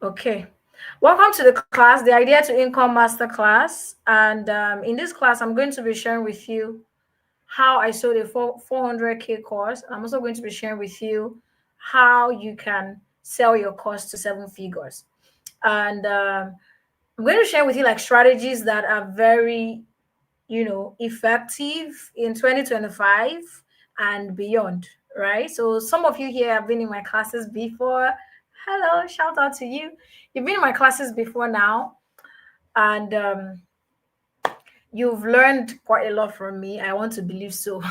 Okay. Welcome to the class, the Idea to Income Masterclass. And in this class, I'm going to be sharing with you how I sold a 400K course. I'm also going to be sharing with you how you can sell your course to seven figures. And I'm going to share with you like strategies that are very, effective in 2025 and beyond, right? So some of you here have been in my classes before. Hello, shout out to you. You've been in my classes before now, and you've learned quite a lot from me. I want to believe so.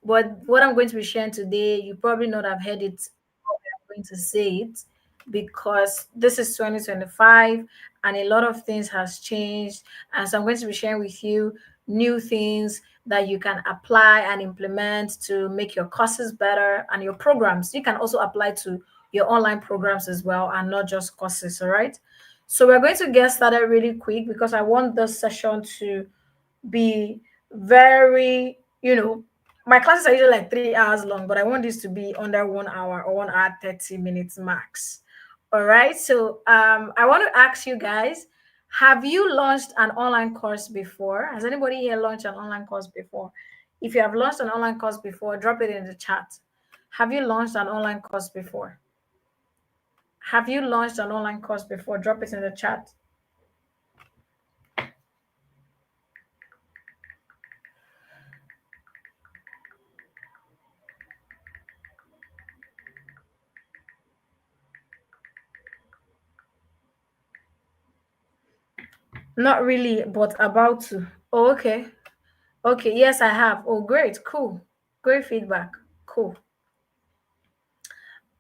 But what I'm going to be sharing today, you probably not have heard it, or I'm going to say it, because this is 2025 and a lot of things has changed. And so I'm going to be sharing with you new things that you can apply and implement to make your courses better and your programs. You can also apply to your online programs as well and not just courses, all right? So we're going to get started really quick because I want this session to be very, my classes are usually like 3 hours long, but I want this to be under 1 hour or 1 hour 30 minutes max. All right. So I want to ask you guys, have you launched an online course before? Has anybody here launched an online course before? If you have launched an online course before, drop it in the chat. Have you launched an online course before? Have you launched an online course before? Drop it in the chat. Not really, but about to. Oh, okay. Okay, yes, I have. Oh, great, cool. Great feedback. Cool.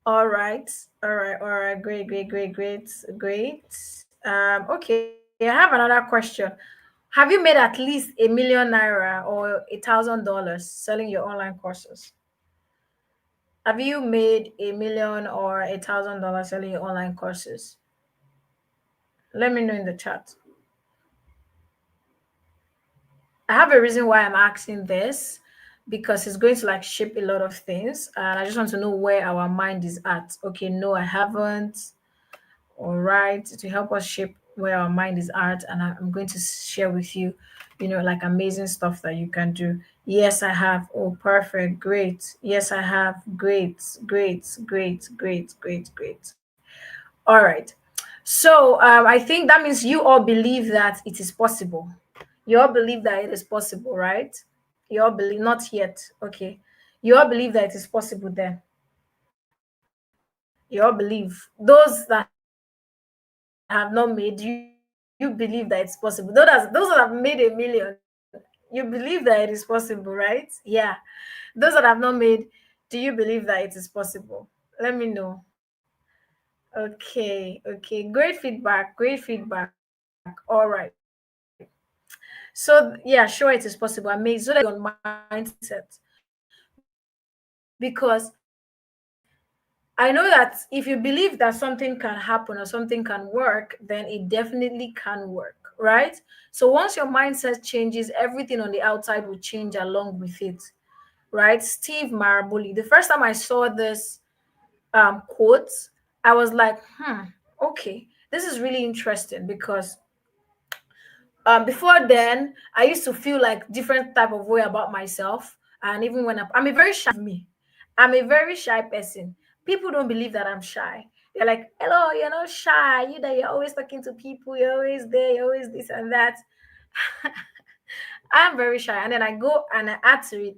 All right. All right. All right. Great, great, great, great, great. Okay, I have another question. Have you made at least 1 million naira or $1,000 selling your online courses? Have you made 1 million or $1,000 selling your online courses? Let me know in the chat. I have a reason why I'm asking this because it's going to like shape a lot of things. And I just want to know where our mind is at. Okay, no, I haven't. All right, to help us shape where our mind is at. And I'm going to share with you, like amazing stuff that you can do. Yes, I have. Oh, perfect. Great. Yes, I have. Great, great, great, great, great, great. All right. So I think that means you all believe that it is possible. You all believe that it is possible, right? You all believe, not yet. Okay. You all believe that it is possible then. You all believe. Those that have not made, you believe that it's possible. Those that have made 1 million, you believe that it is possible, right? Yeah. Those that have not made, do you believe that it is possible? Let me know. Okay. Okay. Great feedback. Great feedback. All right. So yeah, sure, it is possible. Amazing. So that you on mindset, because I know that if you believe that something can happen or something can work, then it definitely can work, right? So once your mindset changes, everything on the outside will change along with it, right? Steve Maraboli. The first time I saw this quote, I was like, okay, this is really interesting because before then I used to feel like different type of way about myself. And even when I'm a very shy me, I'm a very shy person. People don't believe that I'm shy. They're like, hello, you're not shy, you that you're always talking to people, you're always there, you're always this and that. I'm very shy, and then I go and I add to it.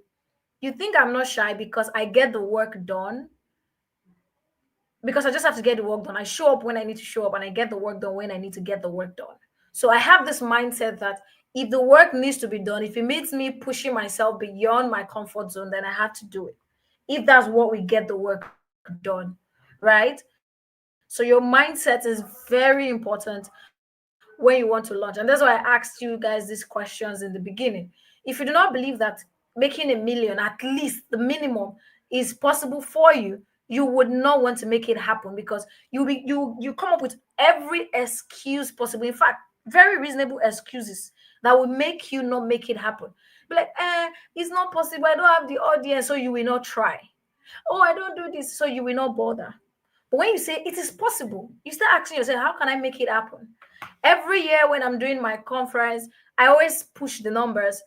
You think I'm not shy because I get the work done, because I just have to get the work done. I show up when I need to show up and I get the work done when I need to get the work done. So I have this mindset that if the work needs to be done, if it means me pushing myself beyond my comfort zone, then I have to do it. If that's what we get the work done, right? So your mindset is very important when you want to launch. And that's why I asked you guys these questions in the beginning. If you do not believe that making 1 million, at least the minimum, is possible for you, you would not want to make it happen because you come up with every excuse possible. In fact, very reasonable excuses that will make you not make it happen. Be like, it's not possible. I don't have the audience, so you will not try. Oh, I don't do this, so you will not bother. But when you say it is possible, you start asking yourself, how can I make it happen? Every year when I'm doing my conference, I always push the numbers,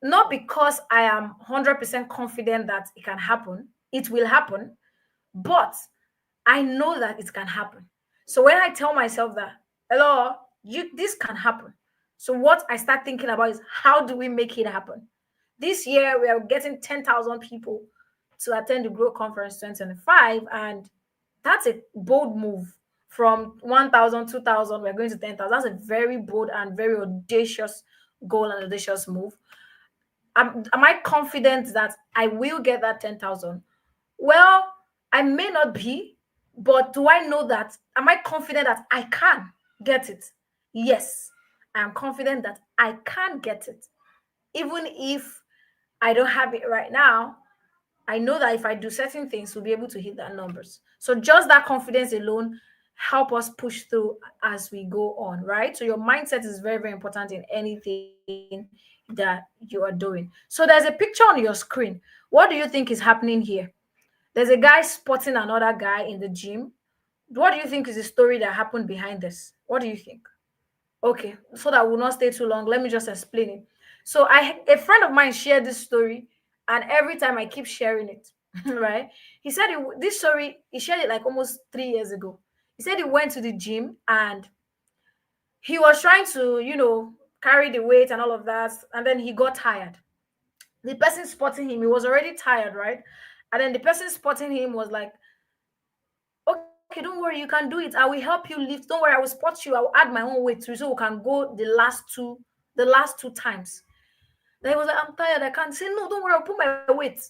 not because I am 100% confident that it can happen, it will happen, but I know that it can happen. So when I tell myself that, hello, this can happen. So what I start thinking about is, how do we make it happen? This year we are getting 10,000 people to attend the Grow Conference 2025, and that's a bold move. From 1,000, 2,000, we're going to 10,000. That's a very bold and very audacious goal and audacious move. Am I confident that I will get that 10,000? Well, I may not be, but do I know that? Am I confident that I can get it? Yes, I am confident that I can get it. Even if I don't have it right now, I know that if I do certain things, we'll be able to hit that numbers. So just that confidence alone help us push through as we go on, right? So your mindset is very, very important in anything that you are doing. So there's a picture on your screen. What do you think is happening here? There's a guy spotting another guy in the gym. What do you think is the story that happened behind this? What do you think? Okay, so that will not stay too long, let me just explain it. So a friend of mine shared this story, and every time I keep sharing it, right? He said this story, he shared it like almost 3 years ago. He said he went to the gym and he was trying to, carry the weight and all of that, and then he got tired. The person spotting him, he was already tired, right? And then the person spotting him was like, okay, don't worry, you can do it. I will help you lift. Don't worry, I will spot you. I will add my own weight to you so we can go the last two times. Then he was like, I'm tired. I can't. Say, no, don't worry, I'll put my weight.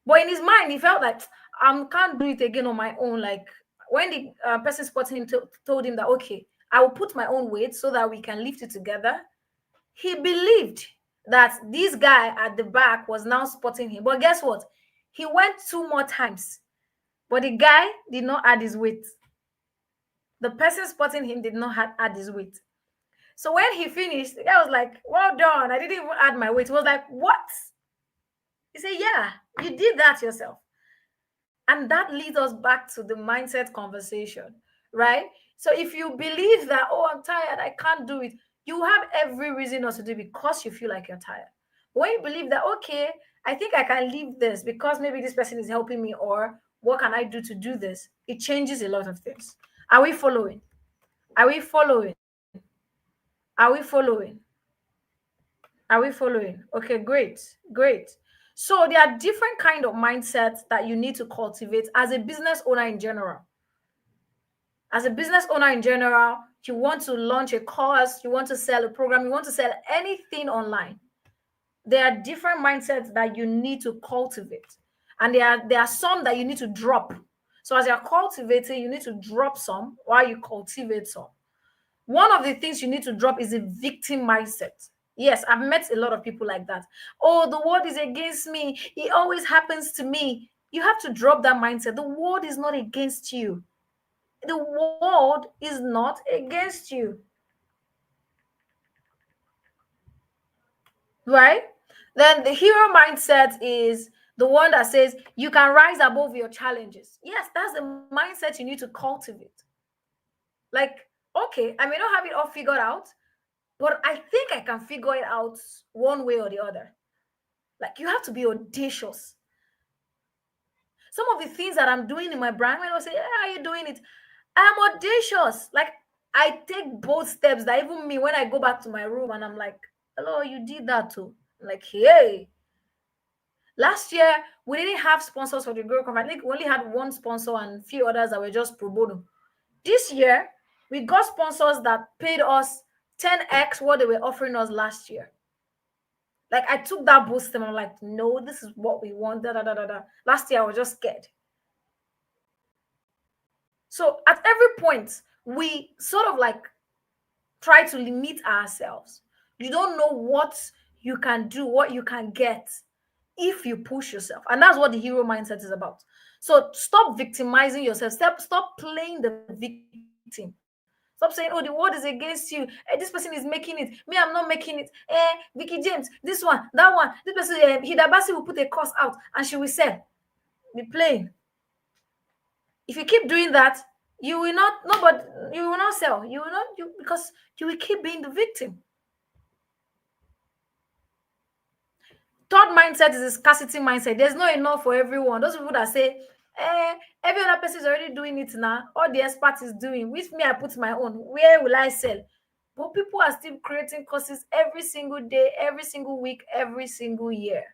But in his mind, he felt like I can't do it again on my own. Like when the person spotting him told him that, okay, I will put my own weight so that we can lift it together. He believed that this guy at the back was now spotting him. But guess what? He went 2 more times. But the guy did not add his weight. The person spotting him did not add his weight. So when he finished, the guy was like, well done. I didn't even add my weight. He was like, what? He said, yeah, you did that yourself. And that leads us back to the mindset conversation, right? So if you believe that, oh, I'm tired, I can't do it, you have every reason not to do it because you feel like you're tired. When you believe that, okay, I think I can leave this because maybe this person is helping me, or what can I do to do this? It changes a lot of things. Are we following? Are we following? Are we following? Are we following? Okay, great. Great. So there are different kind of mindsets that you need to cultivate as a business owner in general. As a business owner in general, you want to launch a course, you want to sell a program, you want to sell anything online. There are different mindsets that you need to cultivate. And there are some that you need to drop. So as you're cultivating, you need to drop some while you cultivate some. One of the things you need to drop is a victim mindset. Yes, I've met a lot of people like that. Oh, the world is against me. It always happens to me. You have to drop that mindset. The world is not against you. The world is not against you. Right? Then the hero mindset is the one that says you can rise above your challenges. Yes, that's the mindset you need to cultivate. Like, okay, I may not have it all figured out, but I think I can figure it out one way or the other. Like, you have to be audacious. Some of the things that I'm doing in my brand, when I say, how are you doing it? I'm audacious. Like, I take bold steps that even me, when I go back to my room and I'm like, hello, you did that too. I'm like, hey. Last year, we didn't have sponsors for the Grow Conference. I think we only had one sponsor and a few others that were just pro bono. This year, we got sponsors that paid us 10x what they were offering us last year. Like, I took that boost and I'm like, no, this is what we want. Da, da, da, da, da. Last year, I was just scared. So at every point, we sort of like try to limit ourselves. You don't know what you can do, what you can get if you push yourself. And that's what the hero mindset is about. So stop victimizing yourself. Stop playing the victim. Stop saying, oh, the world is against you. Hey, this person is making it. Me, I'm not making it. Vicky James, this one, that one. This person, Hidabasi will put a course out and she will sell. Be playing. If you keep doing that, you will not, no, but you will not sell. You will not, because you will keep being the victim. Third mindset is a scarcity mindset. There's not enough for everyone. Those people that say, every other person is already doing it now. All the expert is doing. With me, I put my own. Where will I sell? But people are still creating courses every single day, every single week, every single year.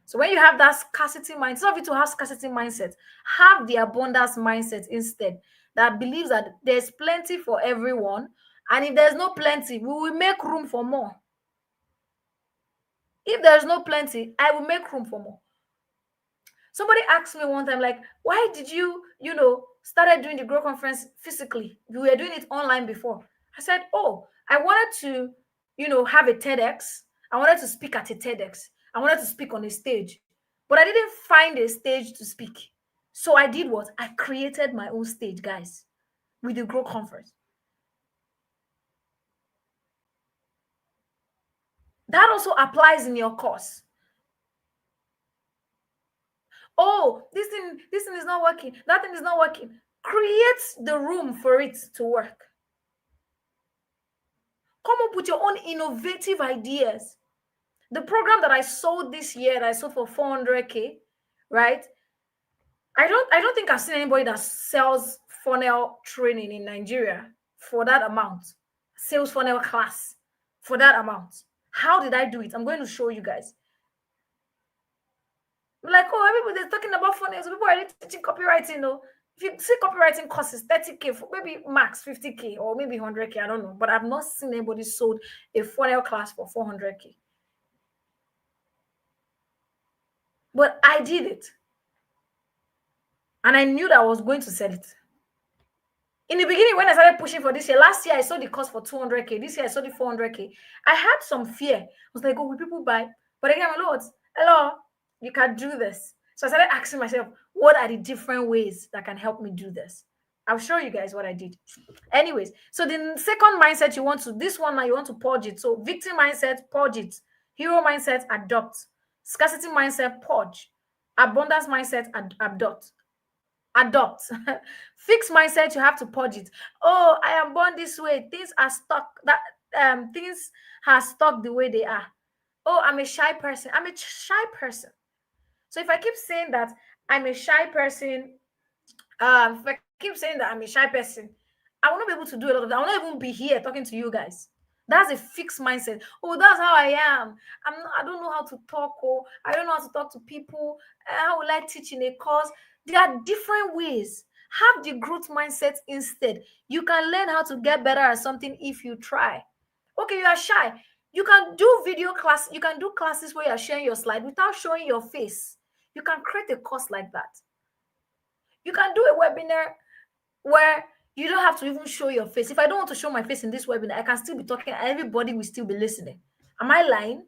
So when you have that scarcity mindset, instead of you to have scarcity mindset, have the abundance mindset instead, that believes that there's plenty for everyone. And if there's no plenty, we will make room for more. If there's no plenty, I will make room for more. Somebody asked me one time, like, why did you, started doing the Grow Conference physically? We were doing it online before. I said, oh, I wanted to, have a TEDx. I wanted to speak at a TEDx. I wanted to speak on a stage, but I didn't find a stage to speak. So I did what? I created my own stage, guys, with the Grow Conference. That also applies in your course. Oh, this thing is not working. That thing is not working. Create the room for it to work. Come up with your own innovative ideas. The program that I sold this year, that I sold for 400K, right? I don't think I've seen anybody that sells funnel training in Nigeria for that amount. Sales funnel class for that amount. How did I do it? I'm going to show you guys. Like, oh, everybody's talking about funnels. People are already teaching copywriting, If you see copywriting courses, 30K, maybe max 50K or maybe 100K, I don't know. But I've not seen anybody sold a funnel class for 400K. But I did it. And I knew that I was going to sell it. In the beginning, when I started pushing for this year, last year I sold the course for 200K. This year I sold it 400K. I had some fear. I was like, oh, will people buy? But again, my lords, hello, you can do this. So I started asking myself, what are the different ways that can help me do this? I'll show you guys what I did. Anyways, so the second mindset you want to, this one now you want to purge it. So victim mindset, purge it. Hero mindset, adopt. Scarcity mindset, purge. Abundance mindset, adopt. Fixed mindset, you have to purge it. Oh, I am born this way. Things are stuck. Things are stuck the way they are. Oh, I'm a shy person. I'm a shy person. So if I keep saying that I'm a shy person, if I keep saying that I'm a shy person, I will not be able to do a lot of that. I will not even be here talking to you guys. That's a fixed mindset. Oh, that's how I am. I don't know how to talk. Oh, I don't know how to talk to people. How will I teach in a course? There are different ways. Have the growth mindset instead. You can learn how to get better at something if you try. Okay, you are shy. You can do video class. You can do classes where you are sharing your slide without showing your face. You can create a course like that. You can do a webinar where you don't have to even show your face. If I don't want to show my face in this webinar, I can still be talking and everybody will still be listening. Am I lying?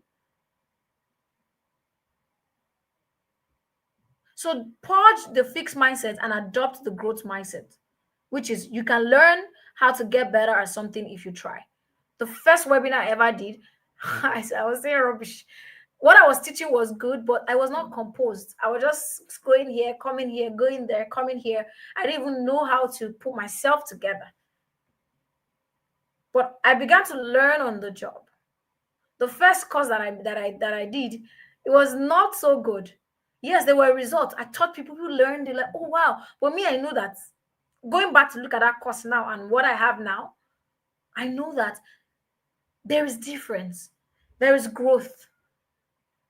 So purge the fixed mindset and adopt the growth mindset, which is you can learn how to get better at something if you try. The first webinar I ever did, I was saying rubbish. What I was teaching was good, but I was not composed. I was just going here, coming here, going there, coming here. I didn't even know how to put myself together. But I began to learn on the job. The first course that I did, it was not so good. Yes, there were results. I taught people who learned, they're like, oh wow. But me, I know that going back to look at that course now and what I have now, I know that there is difference. There is growth.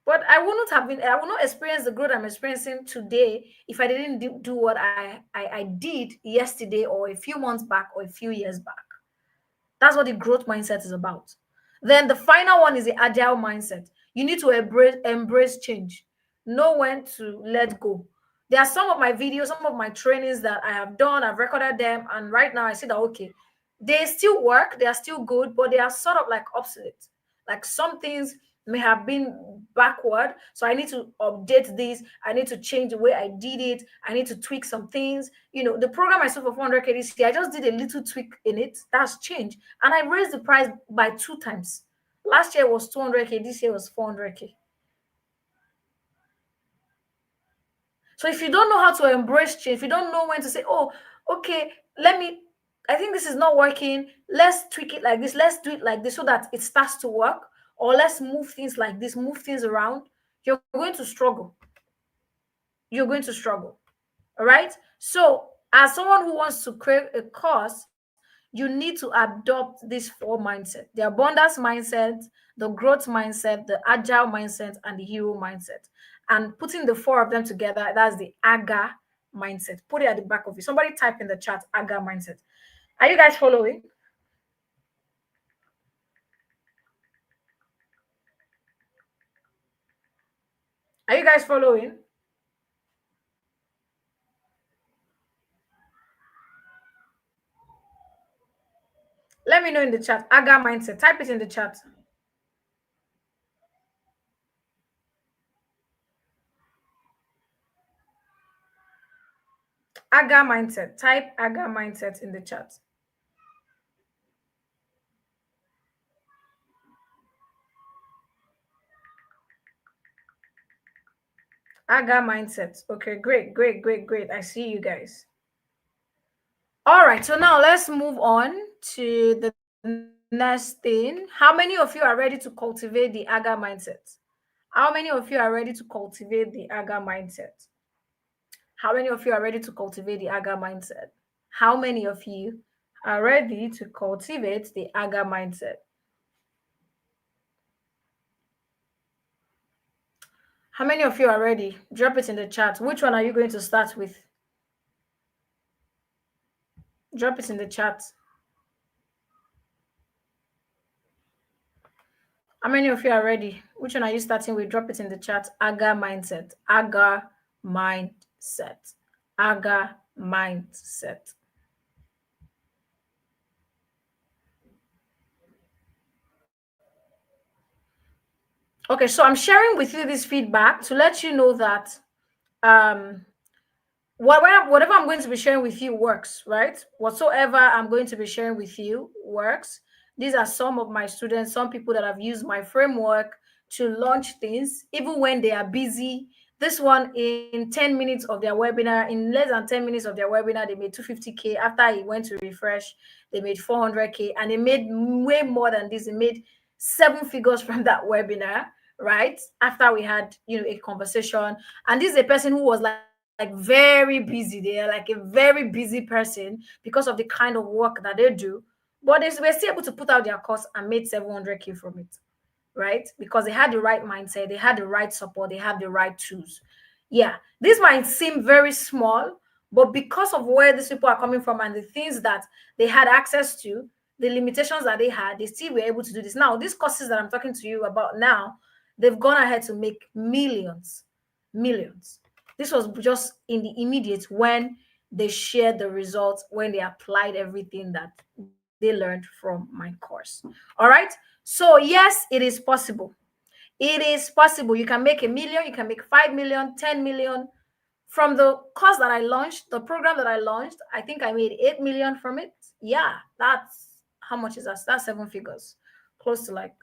But I will not experience the growth I'm experiencing today if I didn't do what I did yesterday or a few months back or a few years back. That's what the growth mindset is about. Then the final one is the agile mindset. You need to embrace change. Know when to let go. There are some of my videos, some of my trainings that I have done, I've recorded them, and right now I see that okay, they still work, they are still good, but they are sort of like obsolete. Like some things may have been backward, so I need to update this. I need to change the way I did it. I need to tweak some things. The program I sold for 400K this year, I just did a little tweak in it. That's changed, and I raised the price by 2 times. Last year was 200K, this year was 400K. So if you don't know how to embrace change, if you don't know when to say, oh, okay, I think this is not working. Let's tweak it like this. Let's do it like this so that it starts to work. Or let's move things like this, move things around. You're going to struggle. You're going to struggle. All right. So, as someone who wants to create a course, you need to adopt these four mindsets: the abundance mindset, the growth mindset, the agile mindset, and the hero mindset. And putting the four of them together, that's the AGA mindset. Put it at the back of it. Somebody type in the chat AGA mindset. Are you guys following? Are you guys following? Let me know in the chat. AGA mindset. Type it in the chat. AGA mindset. Type AGA mindset in the chat. AGA mindset. Okay, great, great, great, great. I see you guys. All right, so now let's move on to the next thing. How many of you are ready to cultivate the AGA mindset? How many of you are ready to cultivate the AGA mindset? How many of you are ready to cultivate the AGA mindset? How many of you are ready to cultivate the AGA mindset? How many of you are ready? Drop it in the chat. Which one are you going to start with? Drop it in the chat. How many of you are ready? Which one are you starting with? Drop it in the chat. AGA mindset. AGA mindset. AGA mindset. Okay, so I'm sharing with you this feedback to let you know that um whatever I'm going to be sharing with you works, right? Whatsoever I'm going to be sharing with you works. These are some of my students, some people that have used my framework to launch things, even when they are busy. This one, in 10 minutes of their webinar, in less than 10 minutes of their webinar, they made 250K. After he went to refresh, they made 400K, and they made way more than this. They made seven figures from that webinar, right? After we had, a conversation. And this is a person who was like very busy. They are like a very busy person because of the kind of work that they do. But they were still able to put out their course and made 700K from it, right? Because they had the right mindset, they had the right support, they had the right tools. Yeah, this might seem very small, but because of where these people are coming from and the things that they had access to, the limitations that they had, they still were able to do this. Now, these courses that I'm talking to you about now, they've gone ahead to make millions, millions. This was just in the immediate when they shared the results, when they applied everything that they learned from my course. All right. So, yes, it is possible. It is possible. You can make 1 million, you can make 5 million, 10 million. From the course that I launched, the program that I launched, I think I made 8 million from it. Yeah, that's how much is that? That's seven figures. Close to like,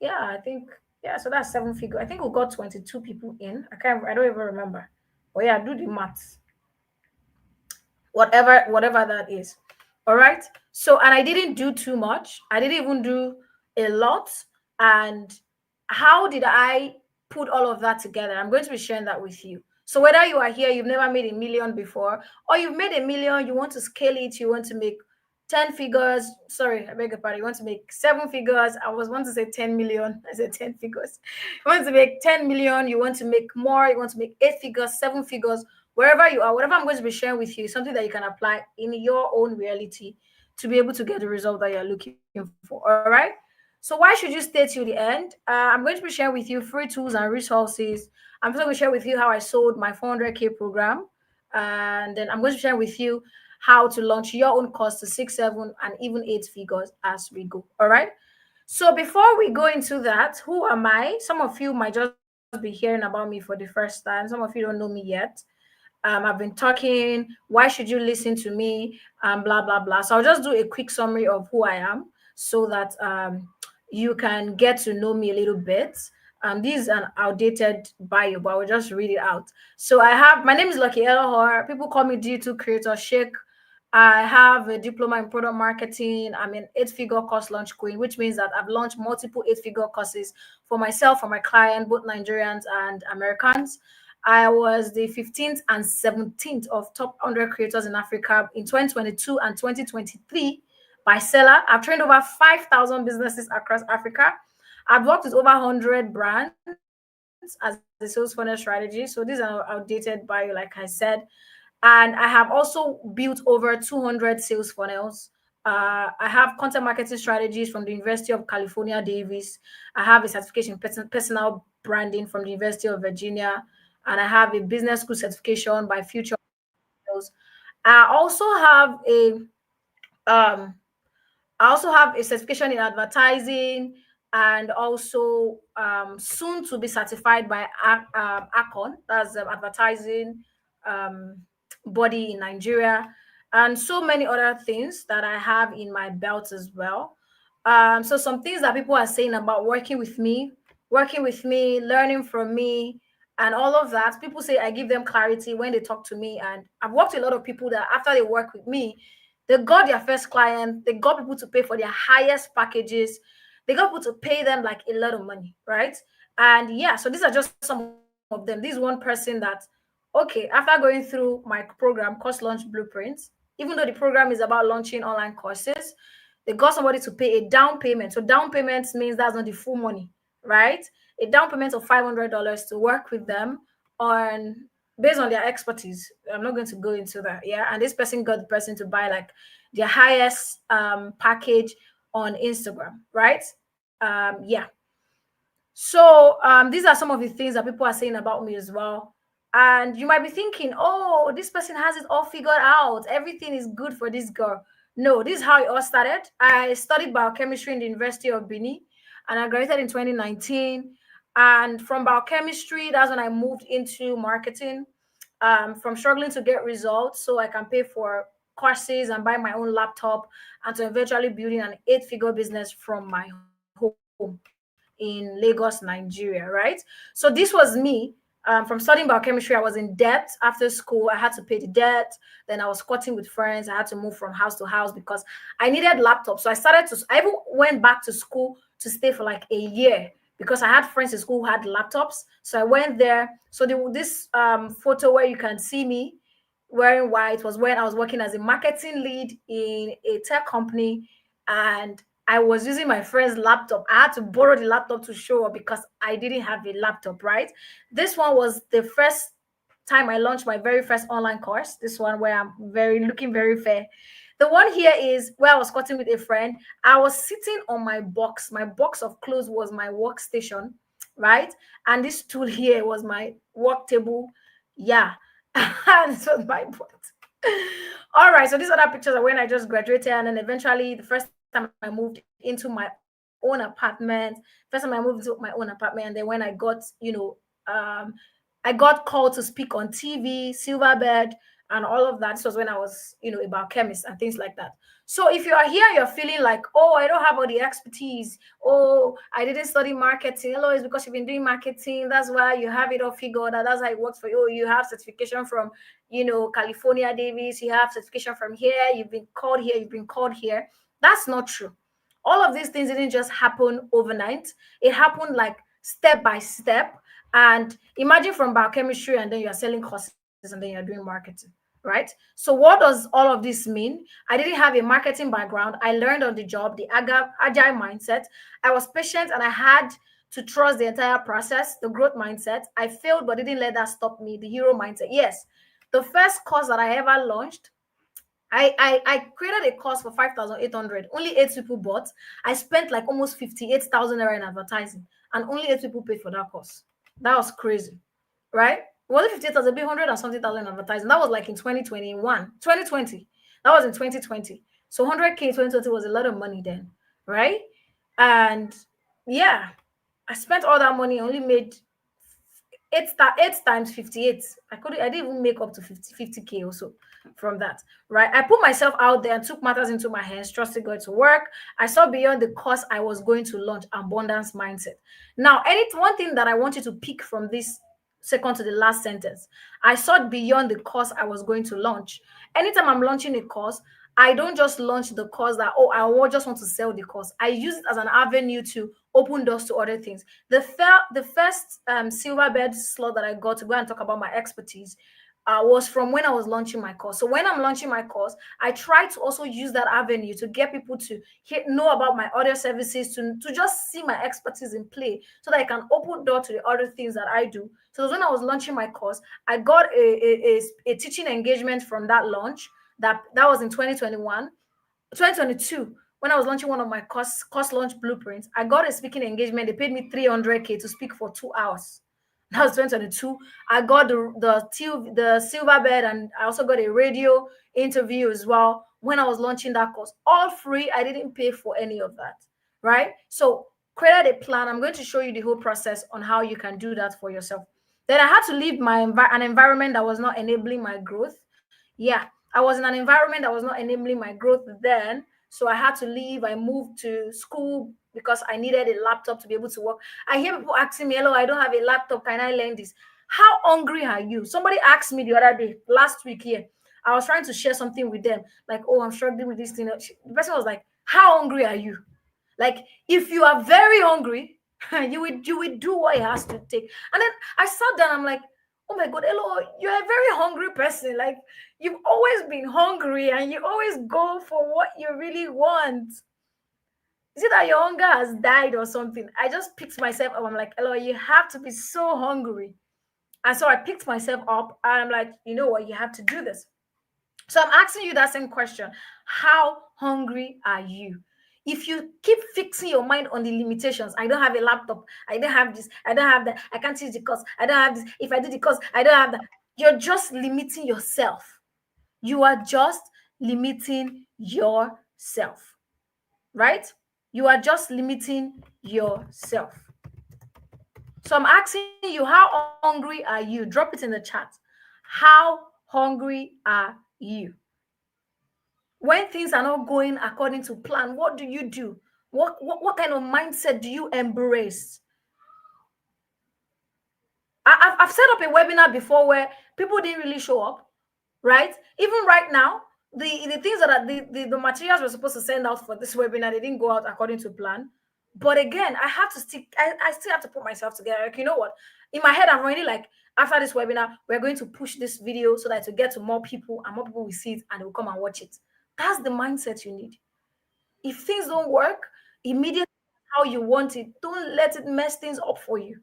yeah, I think, yeah, so that's seven figure. I think we got 22 people in. I don't even remember. Oh yeah, do the maths. Whatever that is. All right. So, and I didn't do too much. I didn't even do a lot. And how did I put all of that together? I'm going to be sharing that with you. So whether you are here, you've never made 1 million before, or you've made 1 million, you want to scale it, you want to make 10 figures. Sorry, I beg your pardon. You want to make 7 figures. I was want to say 10 million. I said 10 figures. You want to make 10 million, you want to make more, you want to make 8 figures, 7 figures. Wherever you are, whatever I'm going to be sharing with you is something that you can apply in your own reality to be able to get the result that you're looking for. All right. So why should you stay till the end? I'm going to be sharing with you free tools and resources. I'm also going to share with you how I sold my 400K program. And then I'm going to share with you how to launch your own course to 6, 7, and even 8 figures as we go. All right. So before we go into that, who am I? Some of you might just be hearing about me for the first time. Some of you don't know me yet. I've been talking. Why should you listen to me? Blah, blah, blah. So I'll just do a quick summary of who I am so that you can get to know me a little bit. This is an outdated bio, but I will just read it out. So I have, my name is Lucky Elhor. People call me D2 Creator Sheikh. I have a diploma in product marketing. I'm an 8-figure course launch queen, which means that I've launched multiple 8-figure courses for myself, for my client, both Nigerians and Americans. I was the 15th and 17th of top 100 creators in Africa in 2022 and 2023 by Seller. I've trained over 5,000 businesses across Africa. I've worked with over 100 brands as a sales funnel strategy. So these are outdated bio, like I said. And I have also built over 200 sales funnels. I have content marketing strategies from the University of California, Davis. I have a certification in personal branding from the University of Virginia. And I have a business school certification by Future. I also have a um, I also have a certification in advertising, and also soon to be certified by ACON, that's advertising um, body in Nigeria, and so many other things that I have in my belt as well. So some things that people are saying about working with me, learning from me, and all of that. People say I give them clarity when they talk to me, and I've worked with a lot of people that after they work with me, they got their first client, they got people to pay for their highest packages, they got people to pay them like a lot of money, right? And yeah, so these are just some of them. This is one person that, okay, after going through my program, Course Launch Blueprints, even though the program is about launching online courses, they got somebody to pay a down payment. So down payment means that's not the full money, right? A down payment of $500 to work with them on based on their expertise. I'm not going to go into that. Yeah. And this person got the person to buy like their highest package on Instagram, right? Yeah. So these are some of the things that people are saying about me as well. And you might be thinking, oh, this person has it all figured out. Everything is good for this girl. No, this is how it all started. I studied biochemistry in the University of Benin, and I graduated in 2019. And from biochemistry, that's when I moved into marketing. From struggling to get results so I can pay for courses and buy my own laptop, and to eventually building an 8-figure business from my home in Lagos, Nigeria, right? So this was me. From studying biochemistry, I was in debt after school. I had to pay the debt. Then I was squatting with friends. I had to move from house to house because I needed laptops. So I even went back to school to stay for like a year because I had friends in school who had laptops. So I went there. So this photo where you can see me wearing white was when I was working as a marketing lead in a tech company, and I was using my friend's laptop. I had to borrow the laptop to show up because I didn't have a laptop, right? This one was the first time I launched my very first online course. This one where I'm looking very fair. The one here is where I was cutting with a friend. I was sitting on my box. My box of clothes was my workstation, right? And this tool here was my work table. Yeah. This was my point. All right. So these other pictures are when I just graduated, and then eventually the first time I moved into my own apartment. First time I moved into my own apartment, and then when I got, I got called to speak on TV, Silverbird, and all of that. This was when I was, a biochemist and things like that. So if you are here, you're feeling like, oh, I don't have all the expertise. Oh, I didn't study marketing. Hello, it's because you've been doing marketing. That's why you have it all figured out. That's how it works for you. Oh, you have certification from, California, Davis. You have certification from here. You've been called here. You've been called here. That's not true. All of these things didn't just happen overnight. It happened like step by step. And imagine from biochemistry, and then you're selling courses, and then you're doing marketing, right? So what does all of this mean? I didn't have a marketing background. I learned on the job, the agile mindset. I was patient, and I had to trust the entire process, the growth mindset. I failed, but didn't let that stop me. The hero mindset. Yes, the first course that I ever launched, I created a course for 5,800. Only 8 people bought. I spent like almost 58,000 naira in advertising, and only 8 people paid for that course. That was crazy, right? Was it 58,000? 100 and something thousand advertising. That was like in 2021, 2020. That was in 2020. So 100K in 2020 was a lot of money then, right? And yeah, I spent all that money, only made eight times 58. I didn't even make up to 50K also. from that, right? I put myself out there and took matters into my hands, trusted God to work. I saw beyond the course I was going to launch, abundance mindset. Now, any one thing that I want you to pick from this second to the last sentence, I saw beyond the course I was going to launch. Anytime I'm launching a course, I don't just launch the course that, oh, just want to sell the course. I use it as an avenue to open doors to other things. The first silver bed slot that I got to go and talk about my expertise was from when I was launching my course. So when I'm launching my course, I try to also use that avenue to get people to know about my other services, to just see my expertise in play, so that I can open door to the other things that I do. So when I was launching my course, I got a teaching engagement from that launch. That was in 2022, when I was launching one of my course launch blueprints. I got a speaking engagement. They paid me 300K to speak for 2 hours. That was 2022. I got the silver bed, and I also got a radio interview as well when I was launching that course. All free. I didn't pay for any of that, right? So created a plan. I'm going to show you the whole process on how you can do that for yourself. Then I had to leave an environment that was not enabling my growth. Yeah, I was in an environment that was not enabling my growth then. So I had to leave. I moved to school because I needed a laptop to be able to work. I hear people asking me, hello, I don't have a laptop. Can I learn this? How hungry are you? Somebody asked me the other day, last week here. I was trying to share something with them. Like, oh, I'm struggling with this thing. The person was like, how hungry are you? Like, if you are very hungry, you will do what it has to take. And then I sat down, I'm like, oh my God, Elo, you're a very hungry person. Like, you've always been hungry and you always go for what you really want. Is it that your hunger has died or something? I just picked myself up. I'm like, Elo, you have to be so hungry. And so I picked myself up and I'm like, you know what, you have to do this. So I'm asking you that same question. How hungry are you? If you keep fixing your mind on the limitations, I don't have a laptop, I don't have this, I don't have that, I can't teach the course, I don't have this, if I do the course, I don't have that. You're just limiting yourself. You are just limiting yourself, right? You are just limiting yourself. So I'm asking you, how hungry are you? Drop it in the chat. How hungry are you? When things are not going according to plan, what do you do? What kind of mindset do you embrace? I've set up a webinar before where people didn't really show up, right? Even right now, the things that are the materials we're supposed to send out for this webinar, they didn't go out according to plan. But again, I have to stick. I still have to put myself together. Like, you know what? In my head, I'm already like, after this webinar, we're going to push this video so that to get to more people, and more people will see it and they will come and watch it. That's the mindset you need. If things don't work immediately how you want it, don't let it mess things up for you.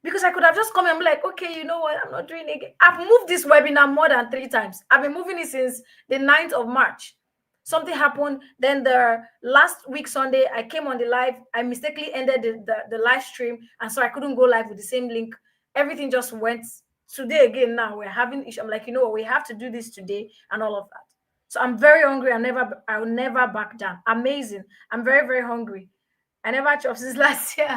Because I could have just come and be like, okay, you know what? I'm not doing it again. I've moved this webinar more than 3 times. I've been moving it since the 9th of March. Something happened. Then the last week, Sunday, I came on the live. I mistakenly ended the live stream. And so I couldn't go live with the same link. Everything just went. Today again, now we're having issue. I'm like, you know what? We have to do this today and all of that. So I'm very hungry. I will never back down. Amazing. I'm very, very hungry. I never chopped since last year.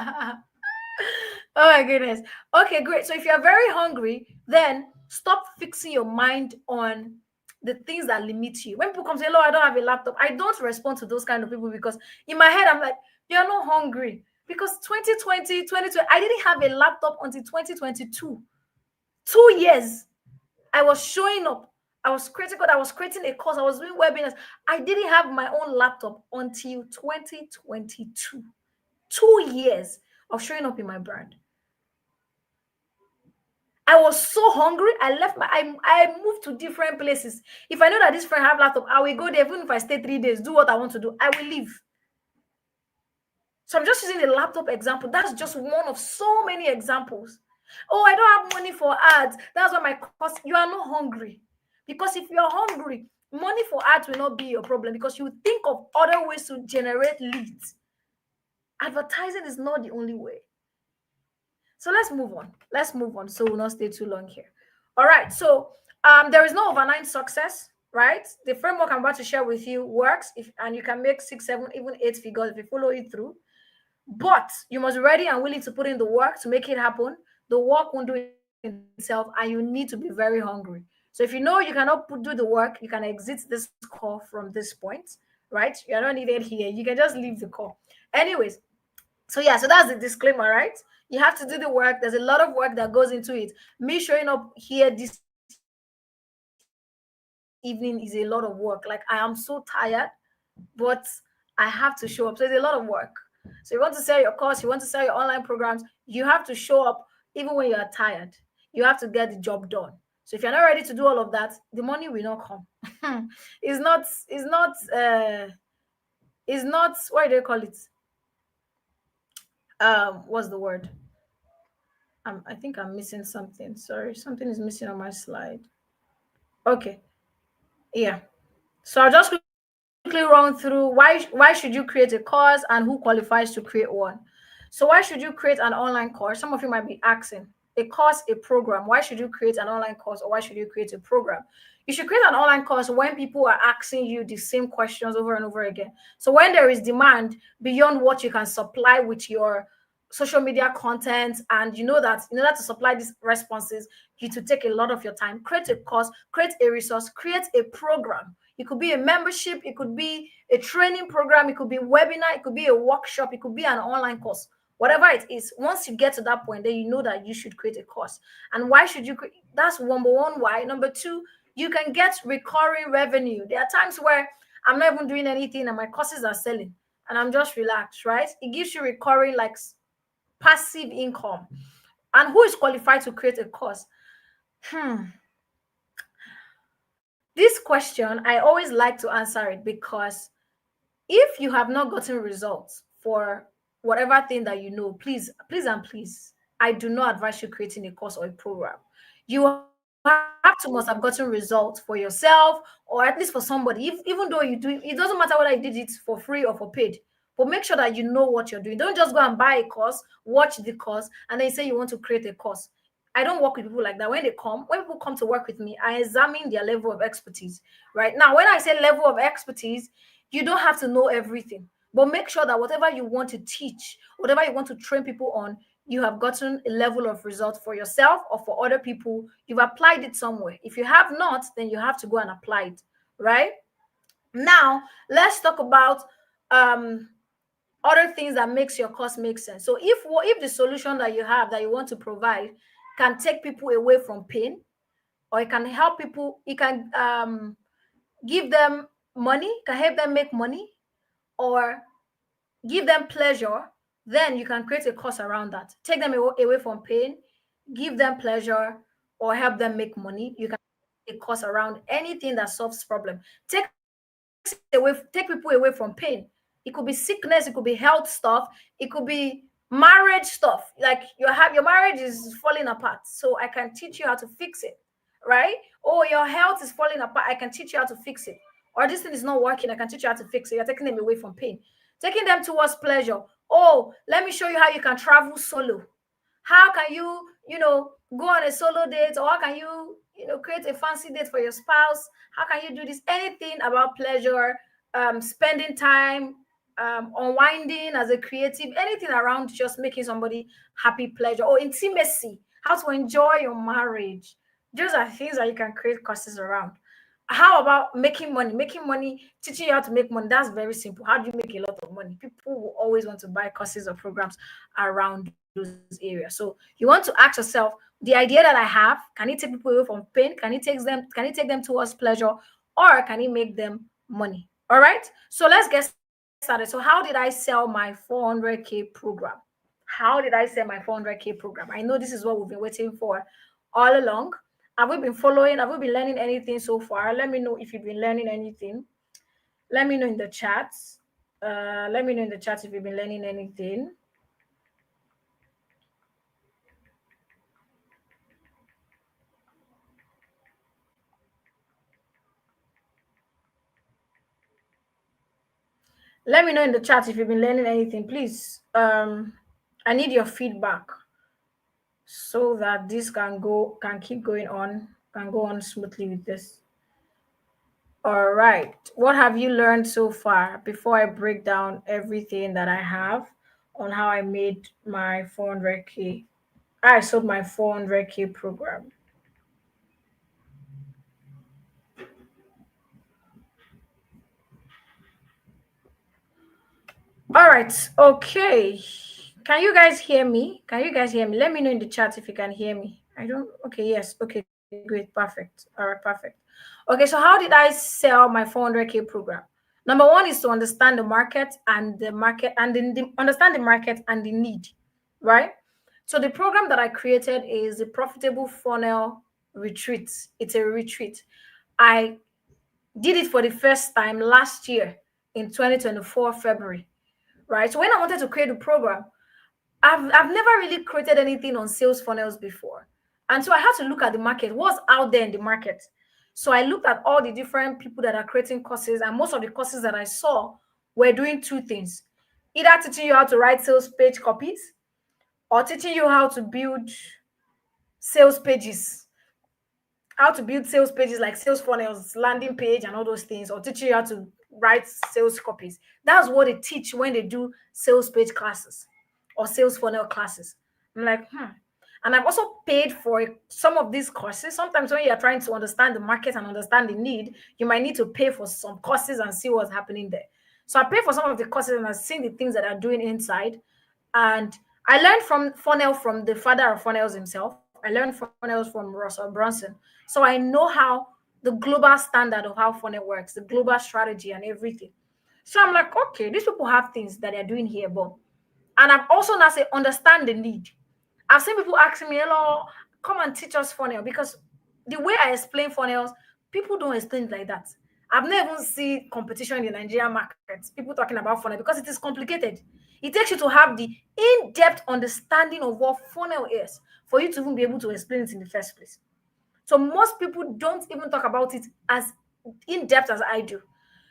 Oh my goodness. Okay, great. So if you're very hungry, then stop fixing your mind on the things that limit you. When people come say, "Oh, I don't have a laptop," I don't respond to those kind of people, because in my head I'm like, you're not hungry. Because 2020, 2020, I didn't have a laptop until 2022. 2 years. I was showing up. I was critical. I was creating a course. I was doing webinars. I didn't have my own laptop until 2022. 2 years of showing up in my brand. I was so hungry. I moved to different places. If I know that this friend have laptop, I will go there. Even if I stay 3 days, do what I want to do, I will leave. So I'm just using the laptop example. That's just one of so many examples. Oh, I don't have money for ads. That's why my cost. You are not hungry. Because if you're hungry, money for ads will not be your problem, because you think of other ways to generate leads. Advertising is not the only way. So let's move on. So we'll not stay too long here. All right. So there is no overnight success, right? The framework I'm about to share with you works, and you can make 6, 7, even 8 figures if you follow it through. But you must be ready and willing to put in the work to make it happen. The work won't do it itself, and you need to be very hungry. So if you know you cannot do the work, you can exit this call from this point, right? You're not needed here. You can just leave the call. Anyways, so yeah, so that's the disclaimer, right? You have to do the work. There's a lot of work that goes into it. Me showing up here this evening is a lot of work. Like I am so tired, but I have to show up. So it's a lot of work. So you want to sell your course, you want to sell your online programs, you have to show up even when you are tired. You have to get the job done. So if you're not ready to do all of that, the money will not come. it's not, it's not, it's not, what do they call it? What's the word? I think I'm missing something. Sorry, something is missing on my slide. Okay, yeah. So I'll just quickly run through why should you create a course and who qualifies to create one. So why should you create an online course? Some of you might be asking, a course, a program. Why should you create an online course or why should you create a program? You should create an online course when people are asking you the same questions over and over again. So when there is demand beyond what you can supply with your social media content, and you know that in order to supply these responses, you to take a lot of your time, create a course, create a resource, create a program. It could be a membership, it could be a training program, it could be a webinar, it could be a workshop, it could be an online course. Whatever it is, once you get to that point, then you know that you should create a course. And why should you create? That's number one, why. Number two, you can get recurring revenue. There are times where I'm not even doing anything and my courses are selling and I'm just relaxed, right? It gives you recurring, like passive income. And who is qualified to create a course? This question, I always like to answer it because if you have not gotten results for whatever thing that you know, please, please, and please, I do not advise you creating a course or a program. You have to must have gotten results for yourself or at least for somebody. Even though you do, it doesn't matter whether you did it for free or for paid. But make sure that you know what you're doing. Don't just go and buy a course, watch the course, and then say you want to create a course. I don't work with people like that. When people come to work with me, I examine their level of expertise. Right now, when I say level of expertise, you don't have to know everything, but make sure that whatever you want to teach, whatever you want to train people on, you have gotten a level of result for yourself or for other people. You've applied it somewhere. If you have not, then you have to go and apply it. Right now, let's talk about um other things that makes your course make sense. So if the solution that you have that you want to provide can take people away from pain, or it can help people, it can give them money, can help them make money, or give them pleasure, then you can create a course around that. Take them away from pain, give them pleasure, or help them make money. You can create a course around anything that solves problem. Take people away from pain. It could be sickness, it could be health stuff, it could be marriage stuff. Like your marriage is falling apart, so I can teach you how to fix it, right? Or your health is falling apart, I can teach you how to fix it. Or this thing is not working, I can teach you how to fix it. You're taking them away from pain, taking them towards pleasure. Oh, let me show you how you can travel solo. How can you go on a solo date, or how can you create a fancy date for your spouse? How can you do this? Anything about pleasure, spending time, unwinding as a creative, anything around just making somebody happy, pleasure, or intimacy, how to enjoy your marriage. Those are things that you can create courses around. How about making money? Making money, teaching you how to make money. That's very simple. How do you make a lot of money? People will always want to buy courses or programs around those areas. So you want to ask yourself, the idea that I have, can it take people away from pain? Can it take them towards pleasure? Or can it make them money? All right. So let's get started. So how did I sell my 400K program? How did I sell my 400K program? I know this is what we've been waiting for all along. Have we been following? Have we been learning anything so far? Let me know if you've been learning anything. Let me know in the chat. Let me know in the chat if you've been learning anything. Let me know in the chat if you've been learning anything, please. I need your feedback so that this can keep going on, can go on smoothly with this. All right. What have you learned so far before I break down everything that I have on how I made my 400K? I sold my 400K program. right. Okay. Can you guys hear me? Can you guys hear me? Let me know in the chat if you can hear me. I don't. Okay. Yes. Okay. Great. Perfect. All right. Perfect. Okay. So how did I sell my 400K program? Number one is to understand the market and the market and understand the market and the need, right? So the program that I created is the Profitable Funnel Retreat. It's a retreat. I did it for the first time last year in 2024 February, right? So when I wanted to create the program, I've never really created anything on sales funnels before. And so I had to look at the market, what's out there in the market. So I looked at all the different people that are creating courses, and most of the courses that I saw were doing two things: either teaching you how to write sales page copies or teaching you sales pages, how to build sales pages like sales funnels, landing page, and all those things, or teaching you how to write sales copies. That's what they teach when they do sales page classes or sales funnel classes. I'm like, And I've also paid for some of these courses. Sometimes when you're trying to understand the market and understand the need, you might need to pay for some courses and see what's happening there. So I paid for some of the courses and I've seen the things that are doing inside. And I learned from funnel from the father of funnels himself. I learned funnels from Russell Brunson. So I know how the global standard of how funnel works, the global strategy and everything. So I'm like, okay, these people have things that they're doing here, but and I've also now say understand the need. I've seen people asking me, hello, come and teach us funnel, because the way I explain funnels, people don't explain it like that. I've never even seen competition in the Nigerian market, people talking about funnel, because it is complicated. It takes you to have the in-depth understanding of what funnel is for you to even be able to explain it in the first place. So most people don't even talk about it as in-depth as I do.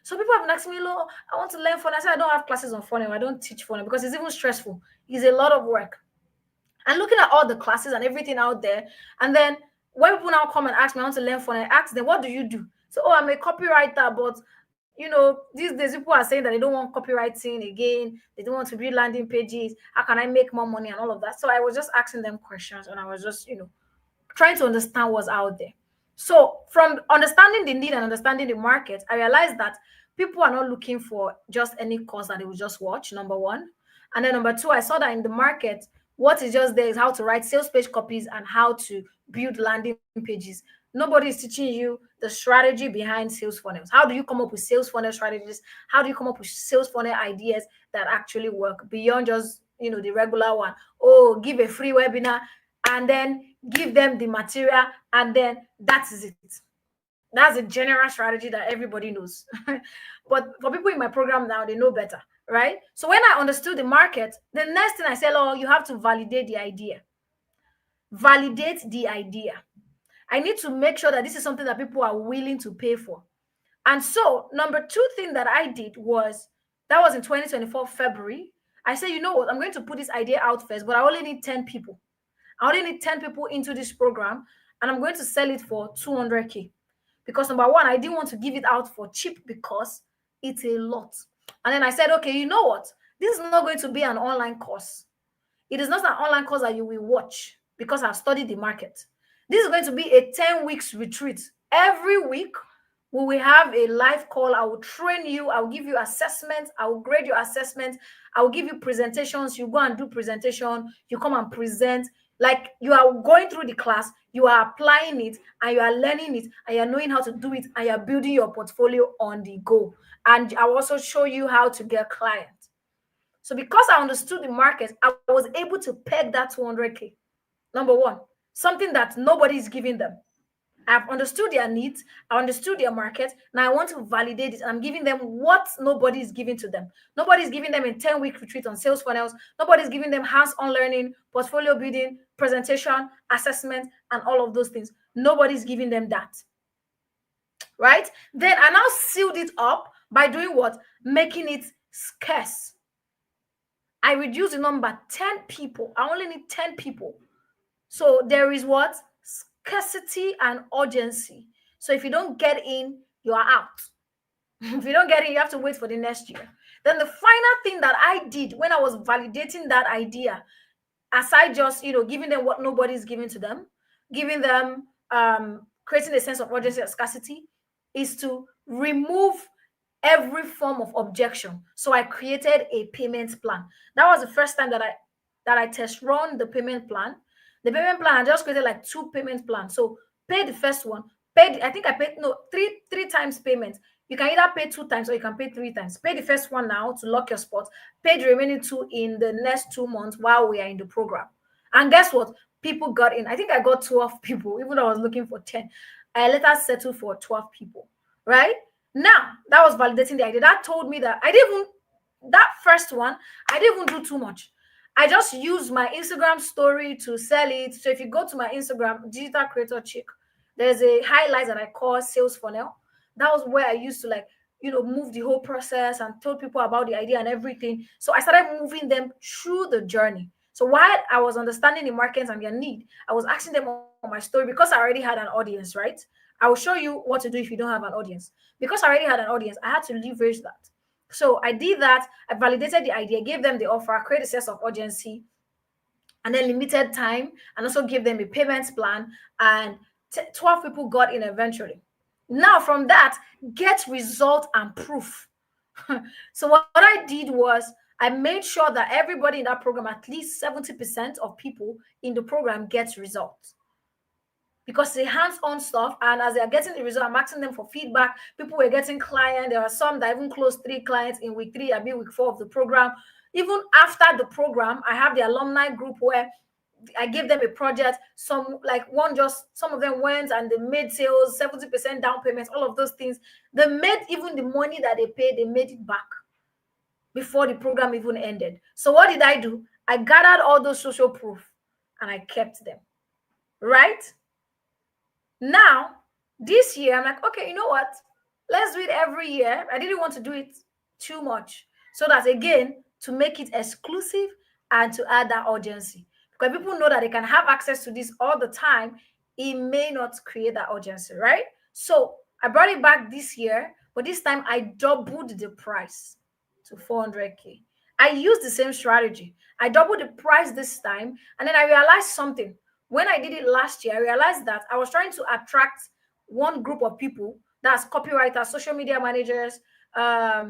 So people have been asking me, "Lo, I want to learn funnel." I said, I don't have classes on funnel. I don't teach funnel because it's even stressful. It's a lot of work. And looking at all the classes and everything out there, and then when people now come and ask me, I want to learn funnel, I ask them, what do you do? So, oh, I'm a copywriter, but these days people are saying that they don't want copywriting again. They don't want to build landing pages. How can I make more money and all of that? So I was just asking them questions, and I was just, trying to understand what's out there. So from understanding the need and understanding the market, I realized that people are not looking for just any course that they will just watch, number one. And then number two, I saw that in the market, what is just there is how to write sales page copies and how to build landing pages. Nobody is teaching you the strategy behind sales funnels. How do you come up with sales funnel strategies? How do you come up with sales funnel ideas that actually work beyond just the regular one? Oh, give a free webinar and then give them the material, and then that is it. That's a general strategy that everybody knows. But for people in my program now, they know better, right? So when I understood the market, the next thing I said, oh, you have to validate the idea. Validate the idea. I need to make sure that this is something that people are willing to pay for. And so, number two thing that I did was, that was in 2024 February. I said, you know what, I'm going to put this idea out first, but I only need 10 people. I only need 10 people into this program, and I'm going to sell it for 200K. Because number one, I didn't want to give it out for cheap because it's a lot. And then I said, okay, you know what? This is not going to be an online course. It is not an online course that you will watch because I've studied the market. This is going to be a 10 weeks retreat. Every week, we will have a live call. I will train you. I will give you assessments. I will grade your assessments. I will give you presentations. You go and do presentation. You come and present. Like, you are going through the class, you are applying it, and you are learning it, and you're knowing how to do it, and you're building your portfolio on the go. And I will also show you how to get clients. So because I understood the market, I was able to peg that 200K. Number one, something that nobody is giving them. I've understood their needs. I understood their market. Now I want to validate it. I'm giving them what nobody is giving to them. Nobody is giving them a 10-week retreat on sales funnels. Nobody is giving them hands-on learning, portfolio building, presentation, assessment, and all of those things. Nobody is giving them that. Right? Then I now sealed it up by doing what? Making it scarce. I reduced the number 10 people. I only need 10 people. So there is what? Scarcity and urgency. So if you don't get in, you are out. If you don't get in, you have to wait for the next year. Then the final thing that I did when I was validating that idea, aside just giving them what nobody's giving to them, giving them creating a sense of urgency and scarcity, is to remove every form of objection. So I created a payment plan. That was the first time that I test run the payment plan. The payment plan, I just created like two payment plans. So pay the first one, I think I paid no three times payment. You can either pay two times or you can pay three times. Pay the first one now to lock your spot. Pay the remaining two in the next 2 months while we are in the program. And guess what? People got in. I think I got 12 people, even though I was looking for 10. I later settled for 12 people, right? Now, that was validating the idea. That told me that that first one, I didn't even do too much. I just used my Instagram story to sell it. So if you go to my Instagram, Digital Creator Chick, there's a highlight that I call sales funnel. That was where I used to move the whole process and told people about the idea and everything. So I started moving them through the journey. So while I was understanding the markets and their need, I was asking them on my story because I already had an audience, right? I will show you what to do if you don't have an audience. Because I already had an audience, I had to leverage that. So I did that. I validated the idea, gave them the offer, created a sense of urgency, and then limited time, and also give them a payments plan. And 12 people got in eventually. Now, from that, get result and proof. So what I did was I made sure that everybody in that program, at least 70% of people in the program, gets results because the hands-on stuff. And as they're getting the result, I'm asking them for feedback. People were getting clients. There are some that even closed 3 clients in week 3, I mean week 4 of the program. Even after the program, I have the alumni group where I gave them a project. Some of them went and they made sales, 70% down payments, all of those things. They made even the money that they paid, they made it back before the program even ended. So what did I do? I gathered all those social proof and I kept them. Right? Now, this year, I'm like, okay, you know what? Let's do it every year. I didn't want to do it too much. So that, again, to make it exclusive and to add that urgency. Because people know that they can have access to this all the time, it may not create that urgency, right? So I brought it back this year, but this time I doubled the price to 400K. I used the same strategy. I doubled the price this time, and then I realized something. When I did it last year, I realized that I was trying to attract one group of people, that's copywriters, social media managers,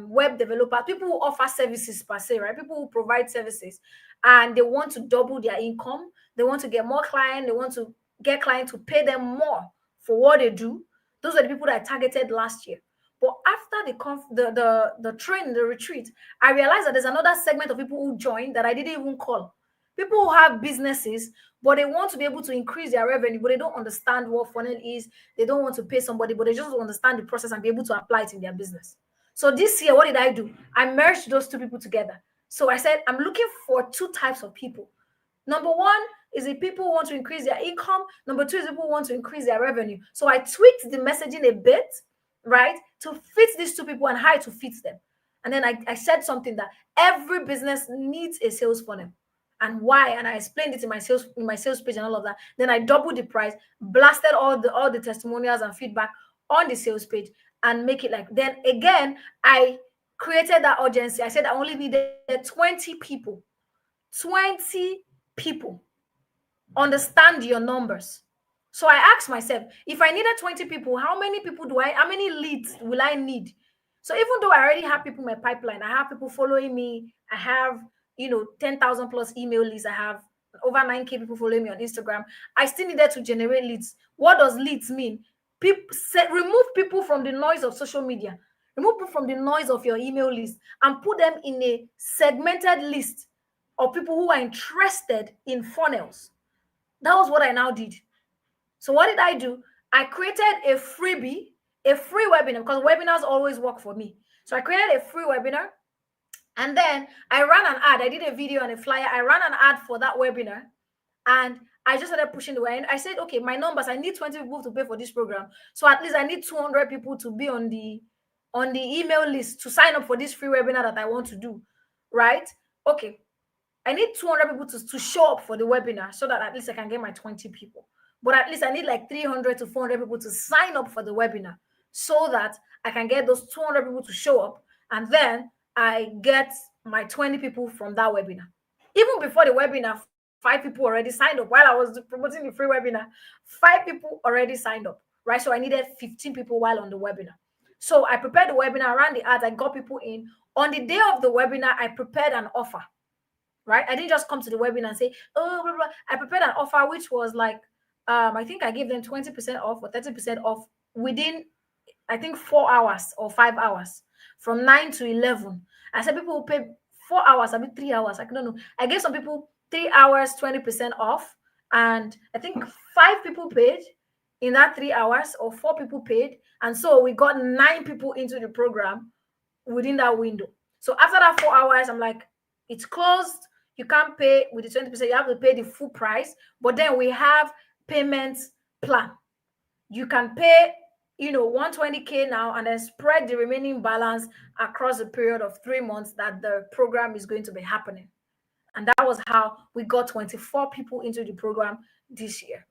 web developers, people who offer services per se, right? People who provide services, and they want to double their income. They want to get more clients. They want to get clients to pay them more for what they do. Those are the people that I targeted last year. But after the train, the retreat, I realized that there's another segment of people who joined that I didn't even call. People who have businesses, but they want to be able to increase their revenue, but they don't understand what funnel is. They don't want to pay somebody, but they just understand the process and be able to apply it in their business. So this year, what did I do? I merged those two people together. So I said, I'm looking for 2 types of people. Number one is the people who want to increase their income. Number 2 is people who want to increase their revenue. So I tweaked the messaging a bit, right, to fit these 2 people and how to fit them. And then I said something that every business needs a sales funnel. And why? And I explained it in my sales page and all of that. Then I doubled the price, blasted all the testimonials and feedback on the sales page, and make it like. Then again, I created that urgency. I said I only needed 20 people. 20 people. Understand your numbers. So I asked myself, if I needed 20 people, how many leads will I need? So even though I already have people in my pipeline, I have people following me, I have 10,000 plus email lists, I have over 9K people following me on Instagram, I still needed to generate leads. What does leads mean? Remove people from the noise of social media, remove people from the noise of your email list, and put them in a segmented list of people who are interested in funnels. That was what I now did. So what did I do? I created a freebie, a free webinar, because webinars always work for me. So I created a free webinar, and then I ran an ad. I did a video and a flyer. I ran an ad for that webinar, and I just started pushing the way. And I said, okay, my numbers, I need 20 people to pay for this program. So at least I need 200 people to be on the email list to sign up for this free webinar that I want to do, right? Okay, I need 200 people to show up for the webinar so that at least I can get my 20 people. But at least I need like 300 to 400 people to sign up for the webinar so that I can get those 200 people to show up. And then I get my 20 people from that webinar. Even before the webinar, 5 people already signed up. While I was promoting the free webinar, 5 people already signed up, right? So I needed 15 people while on the webinar. So I prepared the webinar, ran the ads, I got people in. On the day of the webinar, I prepared an offer, right? I didn't just come to the webinar and say, oh, blah, blah. I prepared an offer, which was like, I think I gave them 20% off or 30% off within, I think, 4 hours or 5 hours, from 9 to 11. I said people will pay 4 hours, I mean 3 hours. I don't know. I gave some people 3 hours, 20% off. And I think 5 people paid in that 3 hours, or 4 people paid. And so we got 9 people into the program within that window. So after that 4 hours, I'm like, it's closed. You can't pay with the 20%. You have to pay the full price. But then we have payment plan. You can pay, 120K now, and then spread the remaining balance across a period of 3 months that the program is going to be happening. And that was how we got 24 people into the program this year.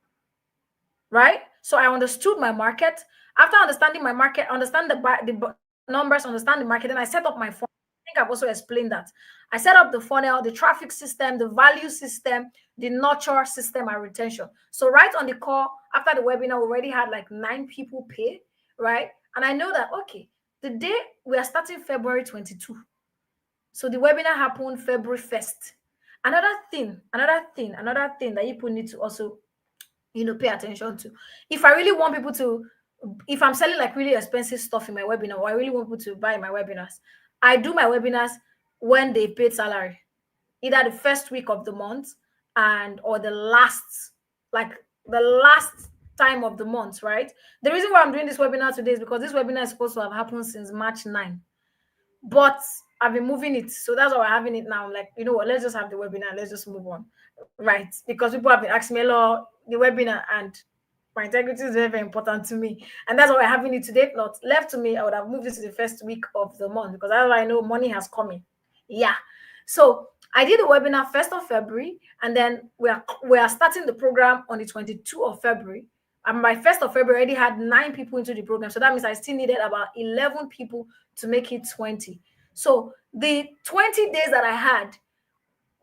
Right? So I understood my market. After understanding my market, understand the numbers, understand the market, and I set up my funnel. I think I've also explained that. I set up the funnel, the traffic system, the value system, the nurture system, and retention. So right on the call, after the webinar, we already had like 9 people pay, right? And I know that, okay, the day we are starting February 22. So the webinar happened February 1st. Another thing that people need to also pay attention to. If I really want people to, if I'm selling like really expensive stuff in my webinar, or I really want people to buy my webinars, I do my webinars when they paid salary, either the first week of the month or the last, like the last time of the month, right? The reason why I'm doing this webinar today is because this webinar is supposed to have happened since March 9. But I've been moving it. So that's why we're having it now. I'm like, you know what, let's just have the webinar. Let's just move on. Right. Because people have been asking me a lot the webinar, and my integrity is very, very important to me. And that's why we're having it today. If not left to me, I would have moved it to the first week of the month, because that's why I know money has come in. Yeah. So I did the webinar 1st of February, and then we are starting the program on the 22nd of February. And by 1st of February, I already had 9 people into the program. So that means I still needed about 11 people to make it 20. So the 20 days that I had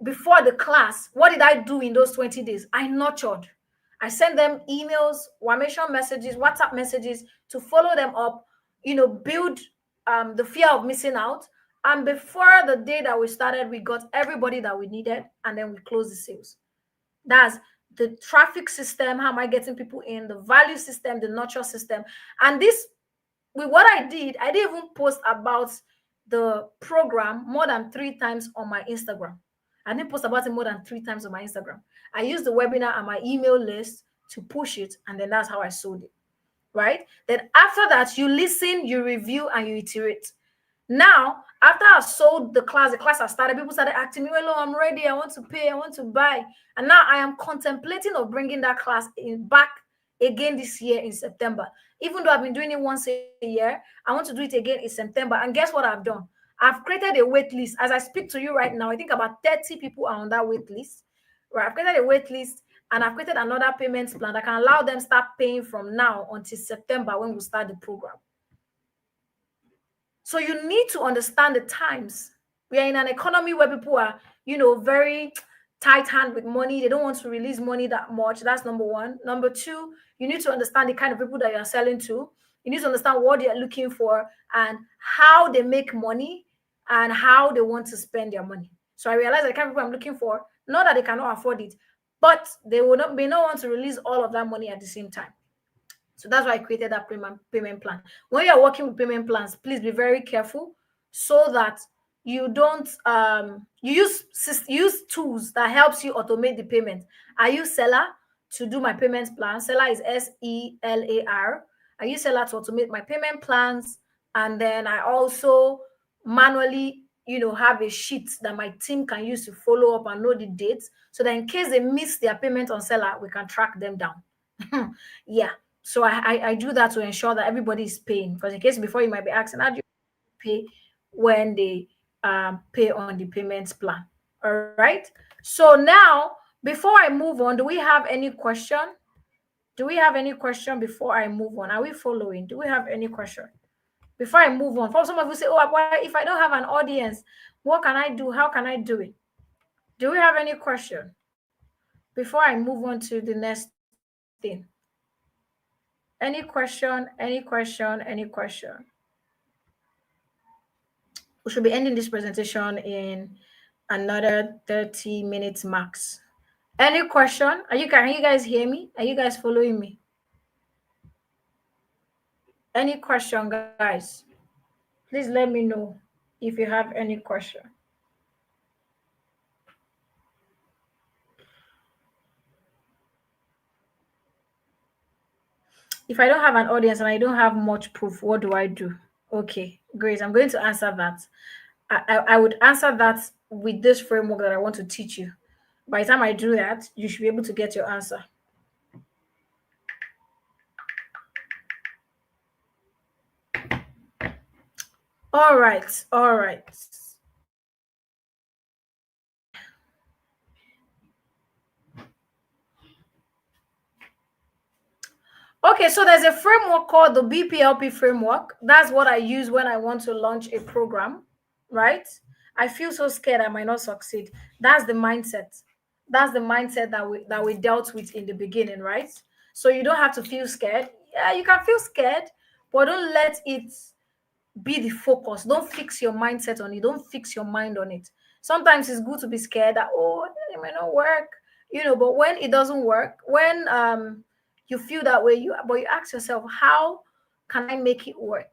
before the class, what did I do in those 20 days? I nurtured. I sent them emails, Wamation messages, WhatsApp messages to follow them up, build the fear of missing out. And before the day that we started, we got everybody that we needed, and then we closed the sales. That's the traffic system. How am I getting people in? The value system, the nurture system. And this, with what I didn't even post about the program more than 3 times on my Instagram. I didn't post about it more than 3 times on my Instagram. I used the webinar and my email list to push it, and then that's how I sold it. Right? Then after that, you listen, you review, and you iterate. Now, after I sold the class has started, people started asking me, well, I'm ready, I want to pay, I want to buy. And now I am contemplating of bringing that class back again this year in September. Even though I've been doing it once a year, I want to do it again in September. And guess what I've done? I've created a wait list. As I speak to you right now, I think about 30 people are on that wait list. Right? I've created a wait list, and I've created another payment plan that can allow them start paying from now until September, when we start the program. So you need to understand the times. We are in an economy where people are, very tight hand with money. They don't want to release money that much. That's number one. Number two, you need to understand the kind of people that you're selling to. You need to understand what they're looking for and how they make money and how they want to spend their money. So I realized the kind of people I'm looking for, not that they cannot afford it, but they may not want to release all of that money at the same time. So that's why I created that payment plan. When you're working with payment plans, please be very careful so that you don't you use tools that helps you automate the payment. I use Selar to do my payment plan. Selar is Selar. I use Selar to automate my payment plans, and then I also manually have a sheet that my team can use to follow up and know the dates, so that in case they miss their payment on Selar, we can track them down. Yeah. So I do that to ensure that everybody is paying. Because in case before you might be asking, how do you pay when they pay on the payments plan? All right. So now, before I move on, do we have any question? Do we have any question before I move on? Are we following? Do we have any question before I move on? For some of you say, oh, if I don't have an audience, what can I do? How can I do it? Do we have any question before I move on to the next thing? Any question? Any question? Any question? We should be ending this presentation in another 30 minutes max. Any question? Can you guys hear me? Are you guys following me? Any question, guys? Please let me know if you have any question. If I don't have an audience and I don't have much proof, what do I do? Okay, great. I'm going to answer that. I would answer that with this framework that I want to teach you. By the time I do that, you should be able to get your answer. All right, all right. Okay, so there's a framework called the BPLP framework. That's what I use when I want to launch a program, right? I feel so scared I might not succeed. That's the mindset. That's the mindset that we dealt with in the beginning, right? So you don't have to feel scared. Yeah, you can feel scared, but don't let it be the focus. Don't fix your mindset on it. Don't fix your mind on it. Sometimes it's good to be scared that, oh, it may not work, but when it doesn't work, when you feel that way, you ask yourself, how can I make it work?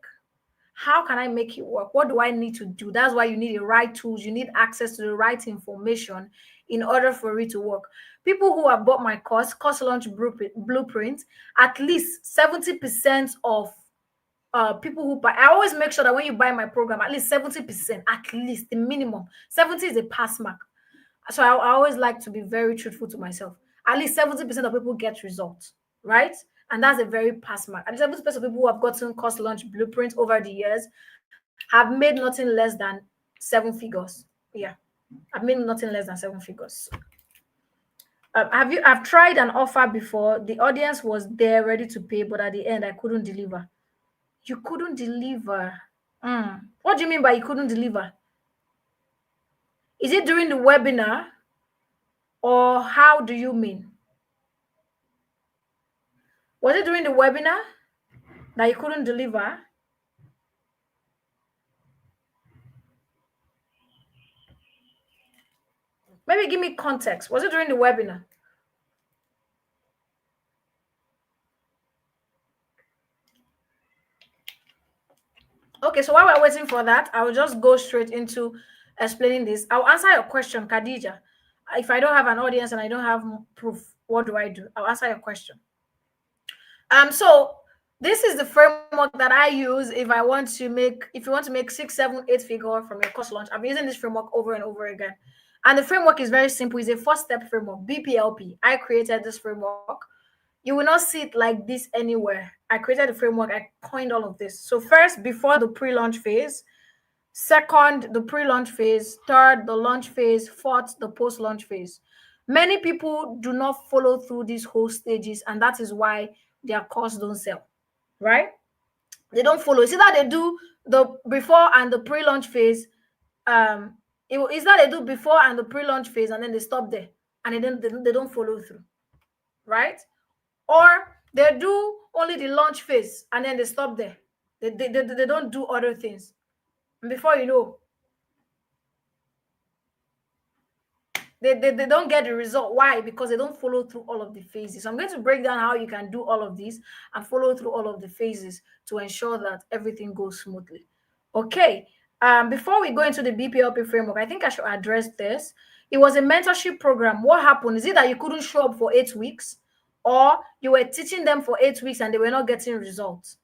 How can I make it work? What do I need to do? That's why you need the right tools, you need access to the right information in order for it to work. People who have bought my course launch blueprint, at least 70% of people who buy, I always make sure that when you buy my program, at least 70%, at least the minimum 70 is a pass mark. So I always like to be very truthful to myself. At least 70% of people get results, right? And that's a very pass mark. And 70% of people who have gotten course launch blueprints over the years have made nothing less than 7 figures. Yeah, I've made nothing less than 7 figures. I've tried an offer before. The audience was there ready to pay, but at the end I couldn't deliver. You couldn't deliver. What do you mean by you couldn't deliver? Is it during the webinar, or how do you mean? Was it during the webinar that you couldn't deliver? Maybe give me context. Was it during the webinar? Okay, so while we're waiting for that, I will just go straight into explaining this. I'll answer your question, Khadija. If I don't have an audience and I don't have proof, what do I do? I'll answer your question. So this is the framework that I use if you want to make 6, 7, 8 figure from your course launch. I'm using this framework over and over again. And the framework is very simple. It's a 4-step framework, BPLP. I created this framework. You will not see it like this anywhere. I created the framework. I coined all of this. So first, before the pre-launch phase. Second, the pre-launch phase. Third, the launch phase. Fourth, the post-launch phase. Many people do not follow through these whole stages, and that is why their course don't sell, right? They don't follow. See that they do the before and the pre-launch phase. Is that they do before and the pre-launch phase, and then they stop there, and they don't follow through, right? Or they do only the launch phase and then they stop there. They don't do other things. And before you know, they don't get the result. Why? Because they don't follow through all of the phases. So I'm going to break down how you can do all of these and follow through all of the phases to ensure that everything goes smoothly. Okay. Before we go into the BPLP framework, I think I should address this. It was a mentorship program. What happened? Is it that you couldn't show up for 8 weeks, or you were teaching them for 8 weeks and they were not getting results?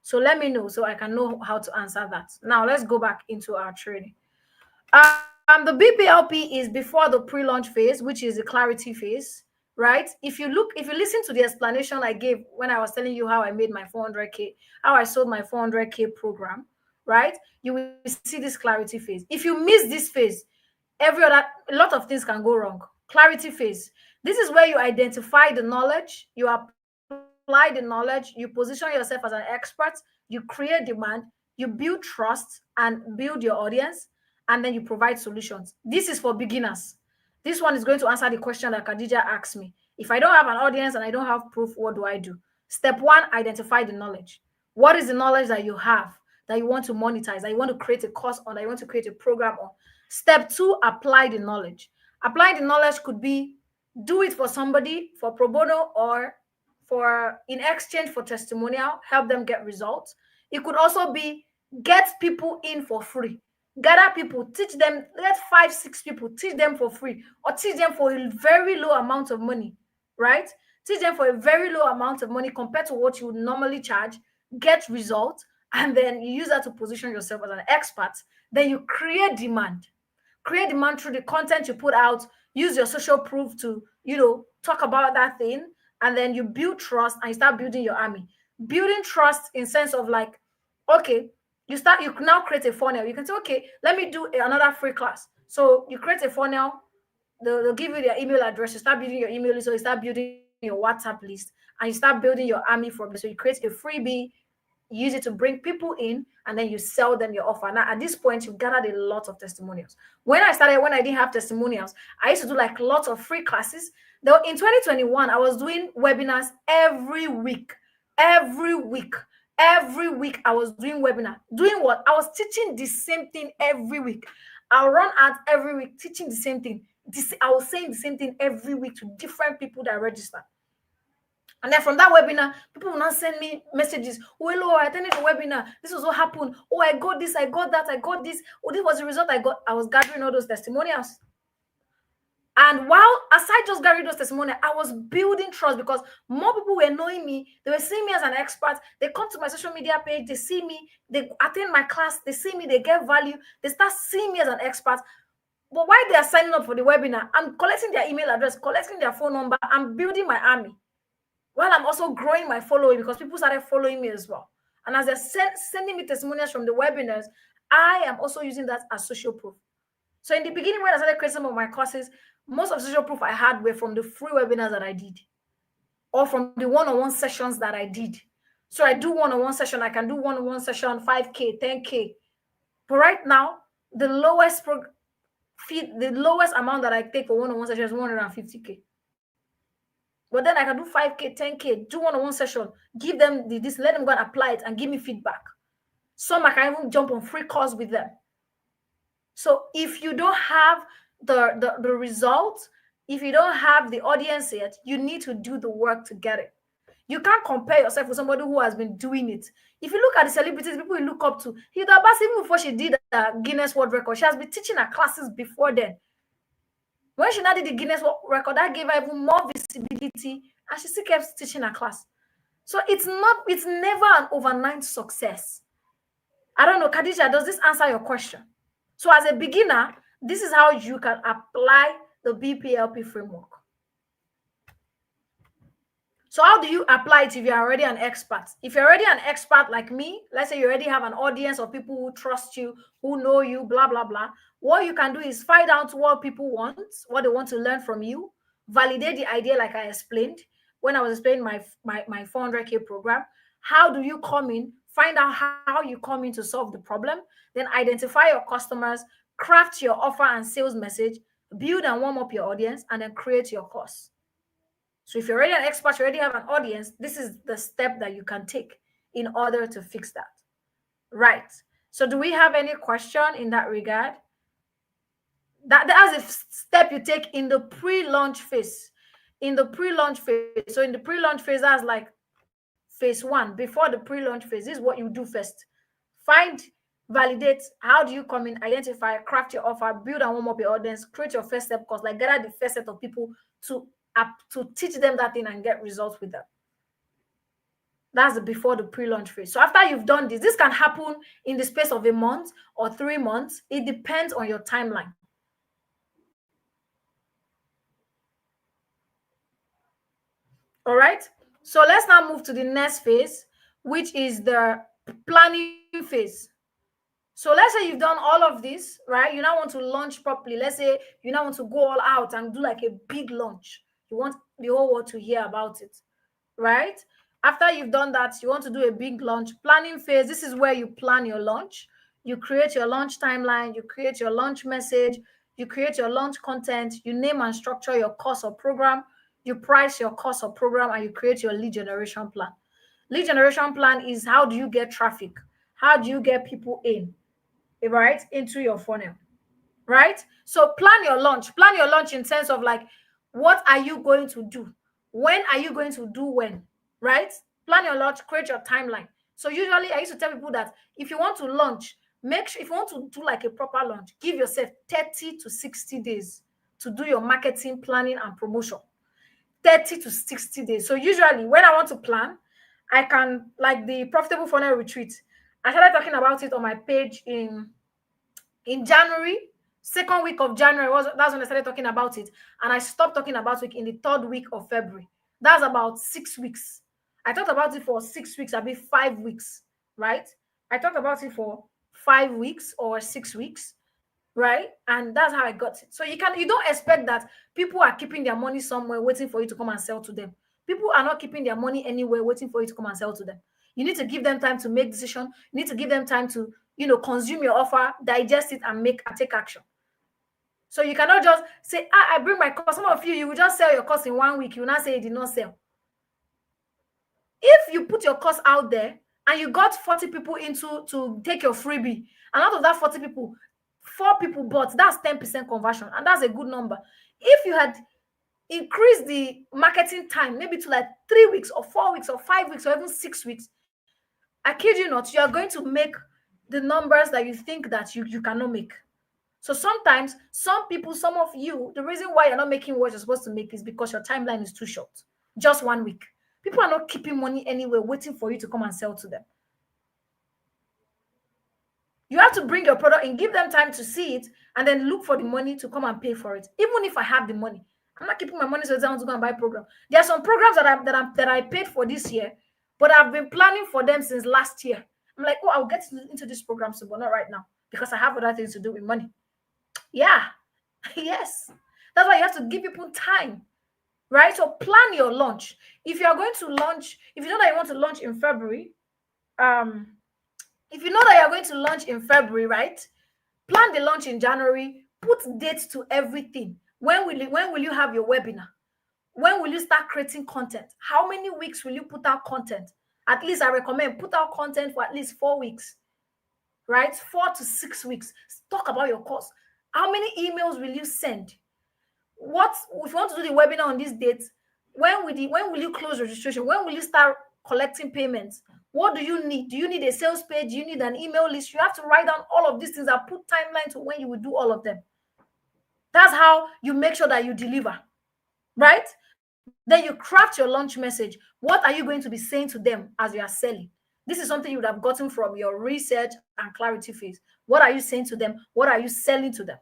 So let me know so I can know how to answer that. Now let's go back into our training. The BPLP is before the pre-launch phase, which is the clarity phase, right? If you listen to the explanation I gave when I was telling you how I made my 400K, how I sold my 400K program, right? You will see this clarity phase. If you miss this phase, a lot of things can go wrong. Clarity phase. This is where you identify the knowledge, you apply the knowledge, you position yourself as an expert, you create demand, you build trust and build your audience, and then you provide solutions. This is for beginners. This one is going to answer the question that Khadija asked me. If I don't have an audience and I don't have proof, what do I do? Step 1, identify the knowledge. What is the knowledge that you have? that you want to monetize, that you want to create a course on, that you want to create a program on. Step two, apply the knowledge. Applying the knowledge could be do it for somebody for pro bono, or for in exchange for testimonial, help them get results. It could also be get people in for free. Gather people, teach them, let 5, 6 people teach them for free, or teach them for a very low amount of money, right? Teach them for a very low amount of money compared to what you would normally charge, get results, and then you use that to position yourself as an expert. Then you create demand. Create demand through the content you put out. Use your social proof to, talk about that thing, and then you build trust and you start building your army. Building trust in sense of like, okay, you can now create a funnel. You can say, okay, let me do another free class. So you create a funnel, they'll give you their email address. You start building your email list, so you start building your WhatsApp list, and you start building your army from there. So you create a freebie, use it to bring people in, and then you sell them your offer. Now, at this point, you've gathered a lot of testimonials. When I didn't have testimonials, I used to do like lots of free classes. Though in 2021, I was doing webinars every week. Every week I was doing webinar. Doing what? I was teaching the same thing every week. I'll run ads every week, teaching the same thing. I was saying the same thing every week to different people that register. And then from that webinar, people will now send me messages. Oh, hello, I attended the webinar. This was what happened. Oh, I got this, I got that, I got this. Oh, this was the result I got. I was gathering all those testimonials. And while aside just gathering those testimonials, I was building trust because more people were knowing me. They were seeing me as an expert. They come to my social media page. They see me. They attend my class. They see me. They get value. They start seeing me as an expert. But while they are signing up for the webinar, I'm collecting their email address, collecting their phone number. I'm building my army. While I'm also growing my following because people started following me as well. And as they're sending me testimonials from the webinars, I am also using that as social proof. So in the beginning, when I started creating some of my courses, most of the social proof I had were from the free webinars that I did, or from the one-on-one sessions that I did. So I do one-on-one session. I can do one-on-one session, 5K, 10K. But right now, the lowest amount that I take for one-on-one session is 150K. But then I can do 5K, 10K, do one-on-one session, give them this, let them go and apply it and give me feedback. Some I can even jump on free calls with them. So if you don't have the results, if you don't have the audience yet, you need to do the work to get it. You can't compare yourself with somebody who has been doing it. If you look at the celebrities, people you look up to, Hilda Baci, even before she did the Guinness World Record, she has been teaching her classes before then. When she now did the Guinness World Record, that gave her even more visibility, and she still kept teaching her class. So it's never an overnight success. I don't know, Khadija, does this answer your question? So as a beginner, this is how you can apply the BPLP framework. So how do you apply it if you're already an expert? If you're already an expert like me, let's say you already have an audience of people who trust you, who know you, blah, blah, blah. What you can do is find out what people want, what they want to learn from you, validate the idea like I explained when I was explaining my 400K program. How do you come in? Find out how you come in to solve the problem. Then identify your customers, craft your offer and sales message, build and warm up your audience, and then create your course. So if you're already an expert, you already have an audience, this is the step that you can take in order to fix that. Right. So do we have any question in that regard? That's a step you take in the pre-launch phase. In the pre-launch phase. So in the pre-launch phase, that's like phase one. Before the pre-launch phase, this is what you do first. Find, validate, how do you come in, identify, craft your offer, build and warm up your audience, create your first step course, like gather the first set of people to teach them that thing and get results with them. That's before the pre-launch phase. So after you've done this can happen in the space of a month or 3 months. It depends on your timeline. All right. So let's now move to the next phase, which is the planning phase. So let's say you've done all of this, right? You now want to launch properly. Let's say you now want to go all out and do like a big launch. You want the whole world to hear about it, right? After you've done that, you want to do a big launch. Planning phase, this is where you plan your launch. You create your launch timeline. You create your launch message. You create your launch content. You name and structure your course or program. You price your course or program, and you create your lead generation plan. Lead generation plan is how do you get traffic? How do you get people in, right, into your funnel, right? So plan your launch. Plan your launch in sense of like, what are you going to do? When are you going to do when, right? Plan your launch, create your timeline. So usually I used to tell people that if you want to launch, make sure if you want to do like a proper launch, give yourself 30 to 60 days to do your marketing, planning, and promotion. 30 to 60 days. So usually when I want to plan, I can, like the profitable funnel retreat. I started talking about it on my page in January, second week of January that's when I started talking about it, and I stopped talking about it in the third week of February. That's about 6 weeks. I talked about it for 6 weeks, I mean 5 weeks, right? I talked about it for 5 weeks or 6 weeks, right? And that's how I got it. So you don't expect that people are keeping their money somewhere waiting for you to come and sell to them. People are not keeping their money anywhere waiting for you to come and sell to them. You need to give them time to make decision. You need to give them time to, consume your offer, digest it, and take action. So you cannot just say, I bring my course. Some of you will just sell your course in 1 week. You will not say it did not sell. If you put your course out there and you got 40 people into to take your freebie, and out of that 40 people, 4 people bought, that's 10% conversion, and that's a good number. If you had increased the marketing time maybe to like 3 weeks or 4 weeks or 5 weeks or even 6 weeks, I kid you not, you are going to make the numbers that you think that you cannot make. So sometimes some people, some of you, the reason why you're not making what you're supposed to make is because your timeline is too short. Just 1 week. People are not keeping money anywhere waiting for you to come and sell to them. You have to bring your product and give them time to see it and then look for the money to come and pay for it. Even if I have the money, I'm not keeping my money so I want to go and buy program. There are some programs that I paid for this year, but I've been planning for them since last year. I'm like, oh, I'll get into this program soon, but not right now because I have other things to do with money. Yeah, yes. That's why you have to give people time, right? So plan your launch. If you are going to launch, if you know that you want to launch in February, if you know that you're going to launch in February, right? Plan the launch in January, put dates to everything. When will you have your webinar? When will you start creating content? How many weeks will you put out content? At least I recommend put out content for at least 4 weeks, right? 4 to 6 weeks. Talk about your course. How many emails will you send? What if you want to do the webinar on this date? When will you close registration? When will you start collecting payments? What do you need? Do you need a sales page? Do you need an email list? You have to write down all of these things and put timeline to when you will do all of them. That's how you make sure that you deliver, right? Then you craft your launch message. What are you going to be saying to them as you are selling? This is something you would have gotten from your research and clarity phase. What are you saying to them? What are you selling to them?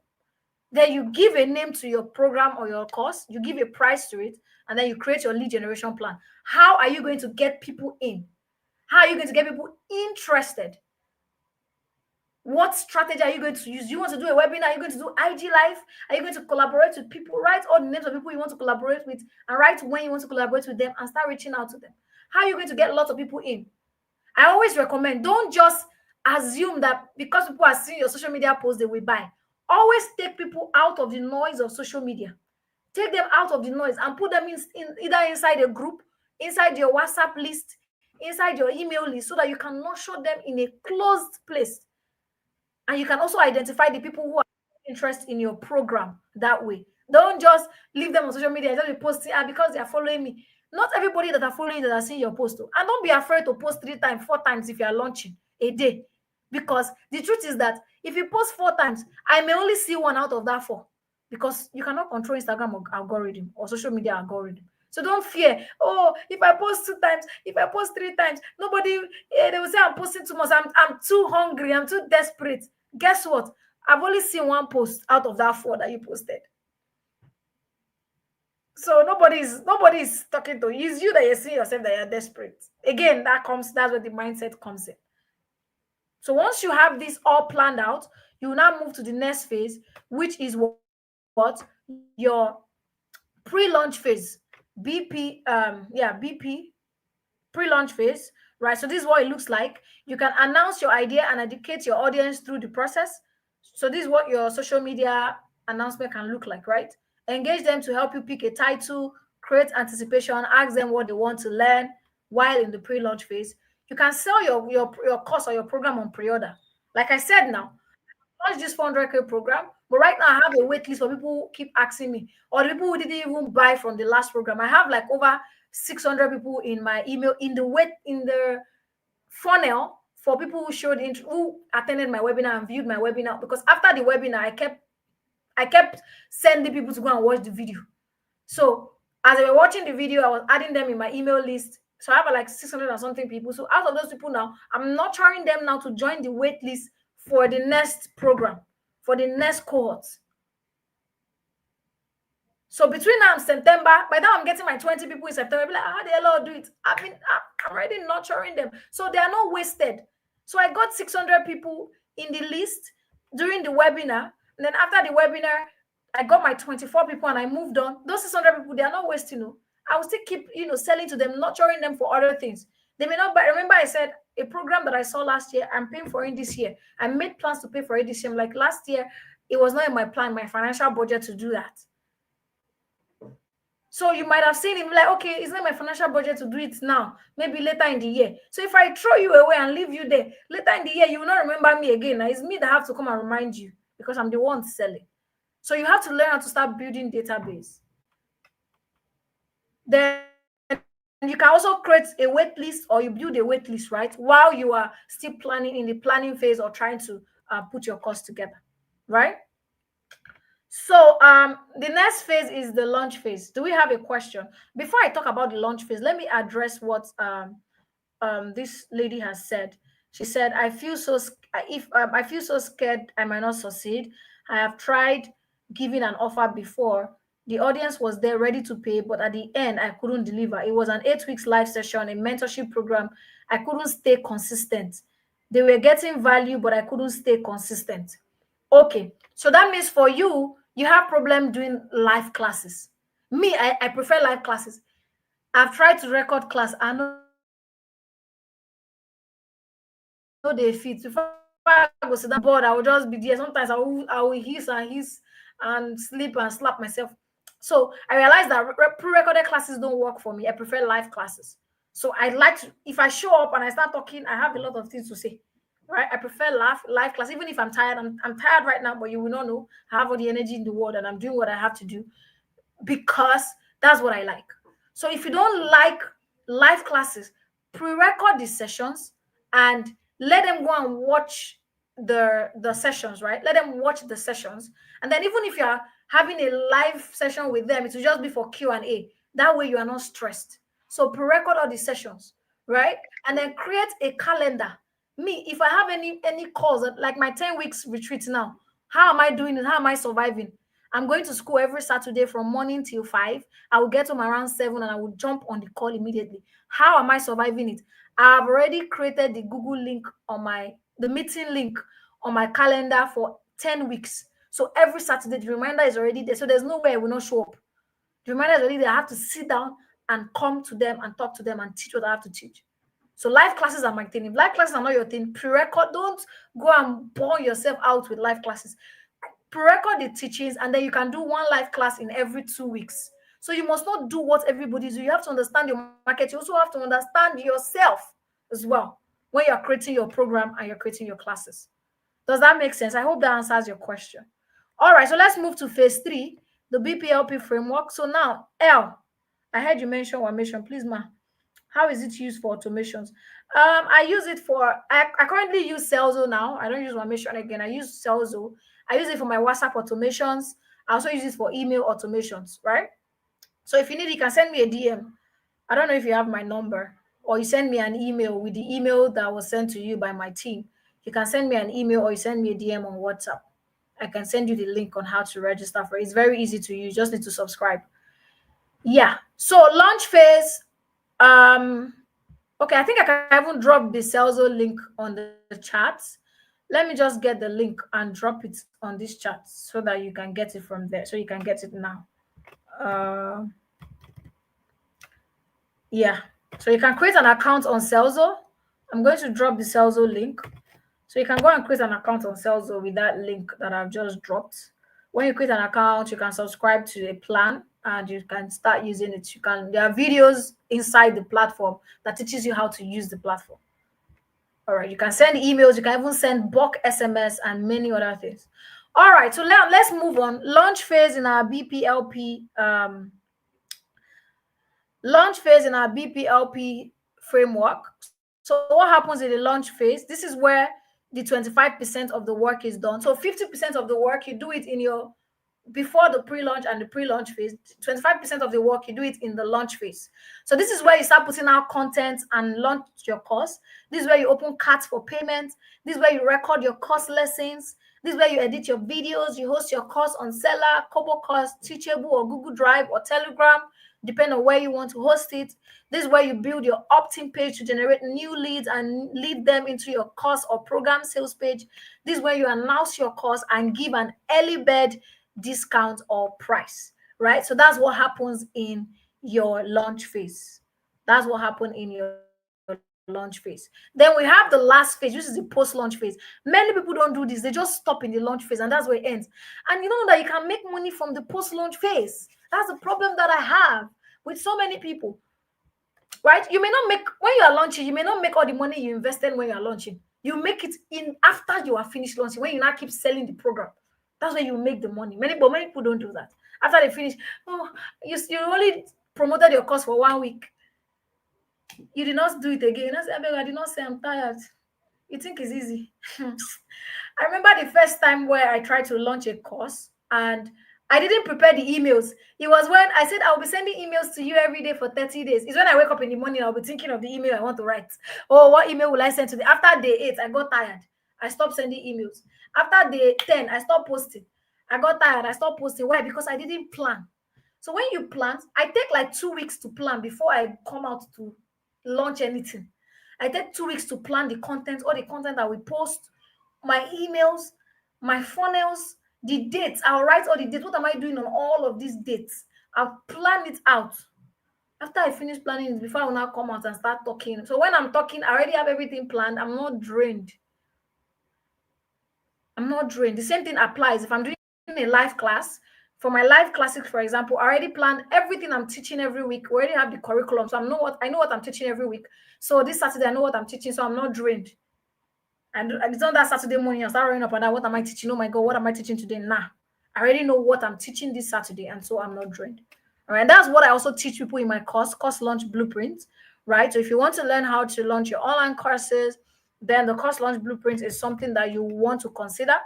Then you give a name to your program or your course, you give a price to it, and then you create your lead generation plan. How are you going to get people in? How are you going to get people interested? What strategy are you going to use? Do you want to do a webinar? Are you going to do IG Live? Are you going to collaborate with people? Write all the names of people you want to collaborate with and write when you want to collaborate with them and start reaching out to them. How are you going to get lots of people in? I always recommend, don't just assume that because people are seeing your social media posts, they will buy. Always take people out of the noise of social media. Take them out of the noise and put them in either inside a group, inside your WhatsApp list, inside your email list, so that you can nurture them in a closed place. And you can also identify the people who are interested in your program that way. Don't just leave them on social media and just be posting because they are following me. Not everybody that are following that are seeing your post. And don't be afraid to post 3 times, 4 times if you are launching a day. Because the truth is that if you post 4 times, I may only see 1 out of that 4. Because you cannot control Instagram algorithm or social media algorithm. So don't fear. Oh, if I post 2 times, if I post 3 times, nobody, they will say I'm posting too much. I'm too hungry. I'm too desperate. Guess what? I've only seen 1 post out of that 4 that you posted. So nobody's talking to you. It's you that you see yourself that you're desperate. Again, that's where the mindset comes in. So once you have this all planned out, you will now move to the next phase, which is what your pre-launch phase. BP pre-launch phase, right? So this is what it looks like. You can announce your idea and educate your audience through the process. So this is what your social media announcement can look like, right? Engage them to help you pick a title, create anticipation, ask them what they want to learn while in the pre-launch phase. You can sell your course or your program on pre-order. Like I said now, launch this 400K program, but right now I have a wait list for people who keep asking me, or the people who didn't even buy from the last program. I have like over 600 people in my email in the funnel for people who attended my webinar and viewed my webinar, because after the webinar I kept sending people to go and watch the video. So as they were watching the video, I was adding them in my email list. So I have like 600 and something people. So out of those people now, I'm nurturing them now to join the wait list for the next program, for the next cohort. So between now and September, by the time I'm getting my 20 people in September, I'll be like, how the hell I'll do it? I'm already nurturing them. So they are not wasted. So I got 600 people in the list during the webinar. And then after the webinar, I got my 24 people and I moved on. Those 600 people, they are not wasting. I will still keep, selling to them, nurturing them for other things. They may not buy. Remember I said a program that I saw last year, I'm paying for it this year. I made plans to pay for it this year. Like last year, it was not in my plan, my financial budget to do that. So you might have seen him like, okay, it's not my financial budget to do it now, maybe later in the year. So if I throw you away and leave you there, later in the year, you will not remember me again. Now it's me that have to come and remind you because I'm the one selling. So you have to learn how to start building database. Then you can also create a wait list, or you build a wait list, right? While you are still planning in the planning phase or trying to put your course together, right? So the next phase is the launch phase. Do we have a question? Before I talk about the launch phase, let me address what this lady has said. She said, I feel so scared I might not succeed. I have tried giving an offer before. The audience was there ready to pay, but at the end I couldn't deliver. It was an 8 weeks live session, a mentorship program. I couldn't stay consistent. They were getting value, but I couldn't stay consistent. Okay, so that means for you, you have problem doing live classes. Me, I prefer live classes. I've tried to record class. I know they fit. If I go sit down board, I will just be there. Sometimes I will hiss and sleep and slap myself. So I realized that pre-recorded classes don't work for me. I prefer live classes. So I like to, if I show up and I start talking, I have a lot of things to say. Right? I prefer live class. Even if I'm tired, I'm tired right now, but you will not know. I have all the energy in the world and I'm doing what I have to do because that's what I like. So if you don't like live classes, pre-record these sessions and let them go and watch the sessions, right? Let them watch the sessions. And then even if you are having a live session with them, it will just be for Q&A. That way you are not stressed. So pre-record all the sessions, right? And then create a calendar. Me, if I have any calls, like my 10 weeks retreat now, how am I doing it? How am I surviving? I'm going to school every Saturday from morning till 5. I will get home around 7 and I will jump on the call immediately. How am I surviving it? I've already created the Google link on the meeting link on my calendar for 10 weeks. So every Saturday, the reminder is already there. So there's no way I will not show up. The reminder is already there. I have to sit down and come to them and talk to them and teach what I have to teach. So live classes are my thing. If live classes are not your thing, pre-record. Don't go and burn yourself out with live classes. Pre-record the teachings, and then you can do one live class in every 2 weeks. So you must not do what everybody does. You have to understand your market. You also have to understand yourself as well when you're creating your program and you're creating your classes. Does that make sense? I hope that answers your question. All right, so let's move to phase 3, the BPLP framework. So now, L, I heard you mention automation. Please, ma. How is it used for automations? I use it for, I currently use Celzo now. I don't use automation again. I use Celzo. I use it for my WhatsApp automations. I also use it for email automations, right? So if you need, you can send me a DM. I don't know if you have my number, or you send me an email with the email that was sent to you by my team. You can send me an email or you send me a DM on WhatsApp. I can send you the link on how to register for it. It's very easy to use. You just need to subscribe. Yeah. So launch phase. Okay, I think I can even drop the Celzo link on the chat. Let me just get the link and drop it on this chat so that you can get it from there. So you can get it now. Yeah. So you can create an account on Celzo. I'm going to drop the Celzo link. So you can go and create an account on Celzo with that link that I've just dropped. When you create an account, you can subscribe to a plan and you can start using it. There are videos inside the platform that teaches you how to use the platform. All right, you can send emails, you can even send bulk SMS and many other things. All right, so now let's move on. Launch phase in our BPLP launch phase in our BPLP framework. So what happens in the launch phase? This is where the 25% of the work is done. So 50% of the work you do it in your before the pre-launch and the pre-launch phase. 25% of the work you do it in the launch phase. So this is where you start putting out content and launch your course. This is where you open carts for payment. This is where you record your course lessons. This is where you edit your videos. You host your course on Seller, Kobo Course, Teachable, or Google Drive or Telegram, depending on where you want to host it. This is where you build your opt-in page to generate new leads and lead them into your course or program sales page. This is where you announce your course and give an early bird discount or price, right? So that's what happens in your launch phase. That's what happened in your launch phase. Then we have the last phase, which is the post-launch phase. Many people don't do this. They just stop in the launch phase, and that's where it ends. And you know that you can make money from the post-launch phase. That's the problem that I have with so many people, right? You may not make, when you are launching, you may not make all the money you invested when you are launching. You make it in after you are finished launching, when you now keep selling the program. That's where you make the money. Many people don't do that. After they finish, oh, you only promoted your course for 1 week. You did not do it again. I did not say I'm tired. You think it's easy? I remember the first time where I tried to launch a course and I didn't prepare the emails. It was when I said I'll be sending emails to you every day for 30 days. It's when I wake up in the morning, I'll be thinking of the email I want to write. Oh, what email will I send today? After day 8, I got tired. I stopped sending emails. After day 10, I stopped posting. I got tired. I stopped posting. Why? Because I didn't plan. So when you plan, I take like 2 weeks to plan before I come out to launch anything. I take 2 weeks to plan the content, all the content that we post, my emails, my funnels, the dates. I'll write all the dates. What am I doing on all of these dates? I'll plan it out. After I finish planning it, before I will now come out and start talking. So when I'm talking, I already have everything planned. I'm not drained. I'm not drained. The same thing applies if I'm doing a live class. For my live classics, for example, I already planned everything I'm teaching every week. We already have the curriculum, so I know what I'm teaching every week. So this Saturday, I know what I'm teaching, so I'm not drained. And it's not that Saturday morning I start running up and down. What am I teaching? Oh my God, what am I teaching today? Nah, I already know what I'm teaching this Saturday, and so I'm not drained. All right, that's what I also teach people in my course launch blueprint. Right, so if you want to learn how to launch your online courses, then the course launch blueprint is something that you want to consider.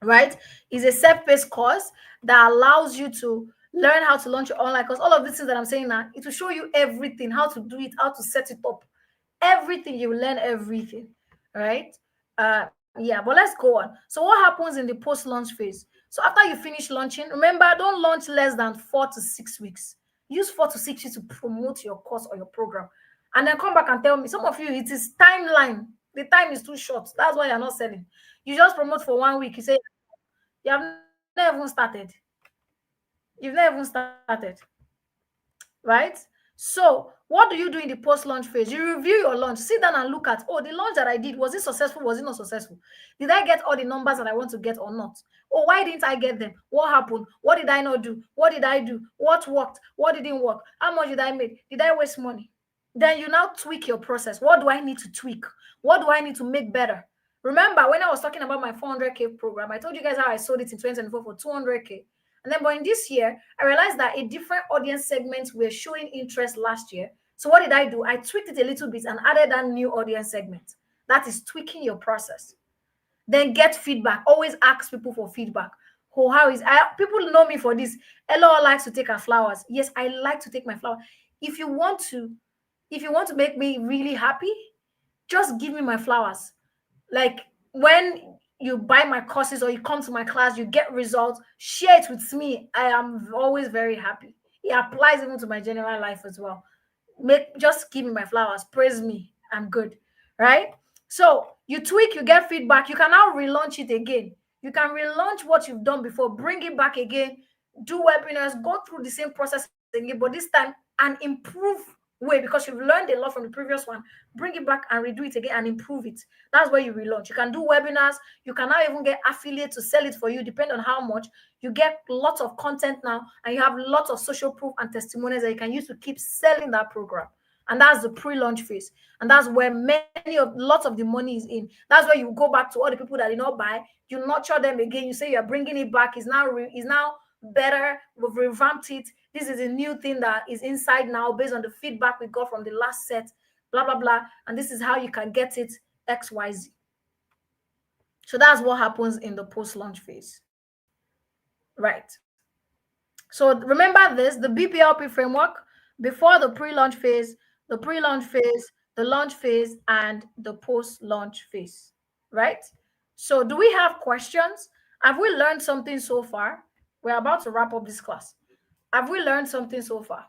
Right, is a self-paced course that allows you to learn how to launch your online course. All of these things that I'm saying now, it will show you everything, how to do it, how to set it up, everything. You will learn everything, right? Yeah, but let's go on. So what happens in the post-launch phase? So after you finish launching, remember, don't launch less than 4 to 6 weeks. Use 4 to 6 weeks to promote your course or your program, and then come back and tell me. Some of you, it is timeline. The time is too short. That's why you're not selling. You just promote for 1 week. You say you have never even started. You've never even started, right? So what do you do in the post-launch phase? You review your launch, sit down and look at, oh, the launch that I did, was it successful? Was it not successful? Did I get all the numbers that I want to get or not? Oh, why didn't I get them? What happened? What did I not do? What did I do? What worked? What didn't work? How much did I make? Did I waste money? Then you now tweak your process. What do I need to tweak? What do I need to make better? Remember when I was talking about my 400K program, I told you guys how I sold it in 2024 for 200K. And then, but in this year, I realized that a different audience segments were showing interest last year. So what did I do? I tweaked it a little bit and added that new audience segment. That is tweaking your process. Then get feedback. Always ask people for feedback. Oh, how is people know me for this. Ella likes to take her flowers. Yes, I like to take my flower. If you want to make me really happy, just give me my flowers. Like when you buy my courses or you come to my class, you get results, share it with me. I am always very happy. It applies even to my general life as well. Just give me my flowers, praise me, I'm good, right? So you tweak, you get feedback, you can now relaunch it again. You can relaunch what you've done before, bring it back again, do webinars, go through the same process again, but this time an improve way, because you've learned a lot from the previous one. Bring it back and redo it again and improve it. That's where you relaunch. You can do webinars. You can now even get affiliate to sell it for you, depending on how much. You get lots of content now, and you have lots of social proof and testimonials that you can use to keep selling that program. And that's the pre-launch phase. And that's where lots of the money is in. That's where you go back to all the people that did not buy. You nurture them again. You say you're bringing it back. Is now better. We've revamped it. This is a new thing that is inside now based on the feedback we got from the last set. Blah blah blah. And this is how you can get it XYZ. So that's what happens in the post-launch phase. Right. So remember this, the BPLP framework: before the pre-launch phase, the pre-launch phase, the launch phase, and the post-launch phase, right? So do we have questions? Have we learned something so far? We're about to wrap up this class. Have we learned something so far?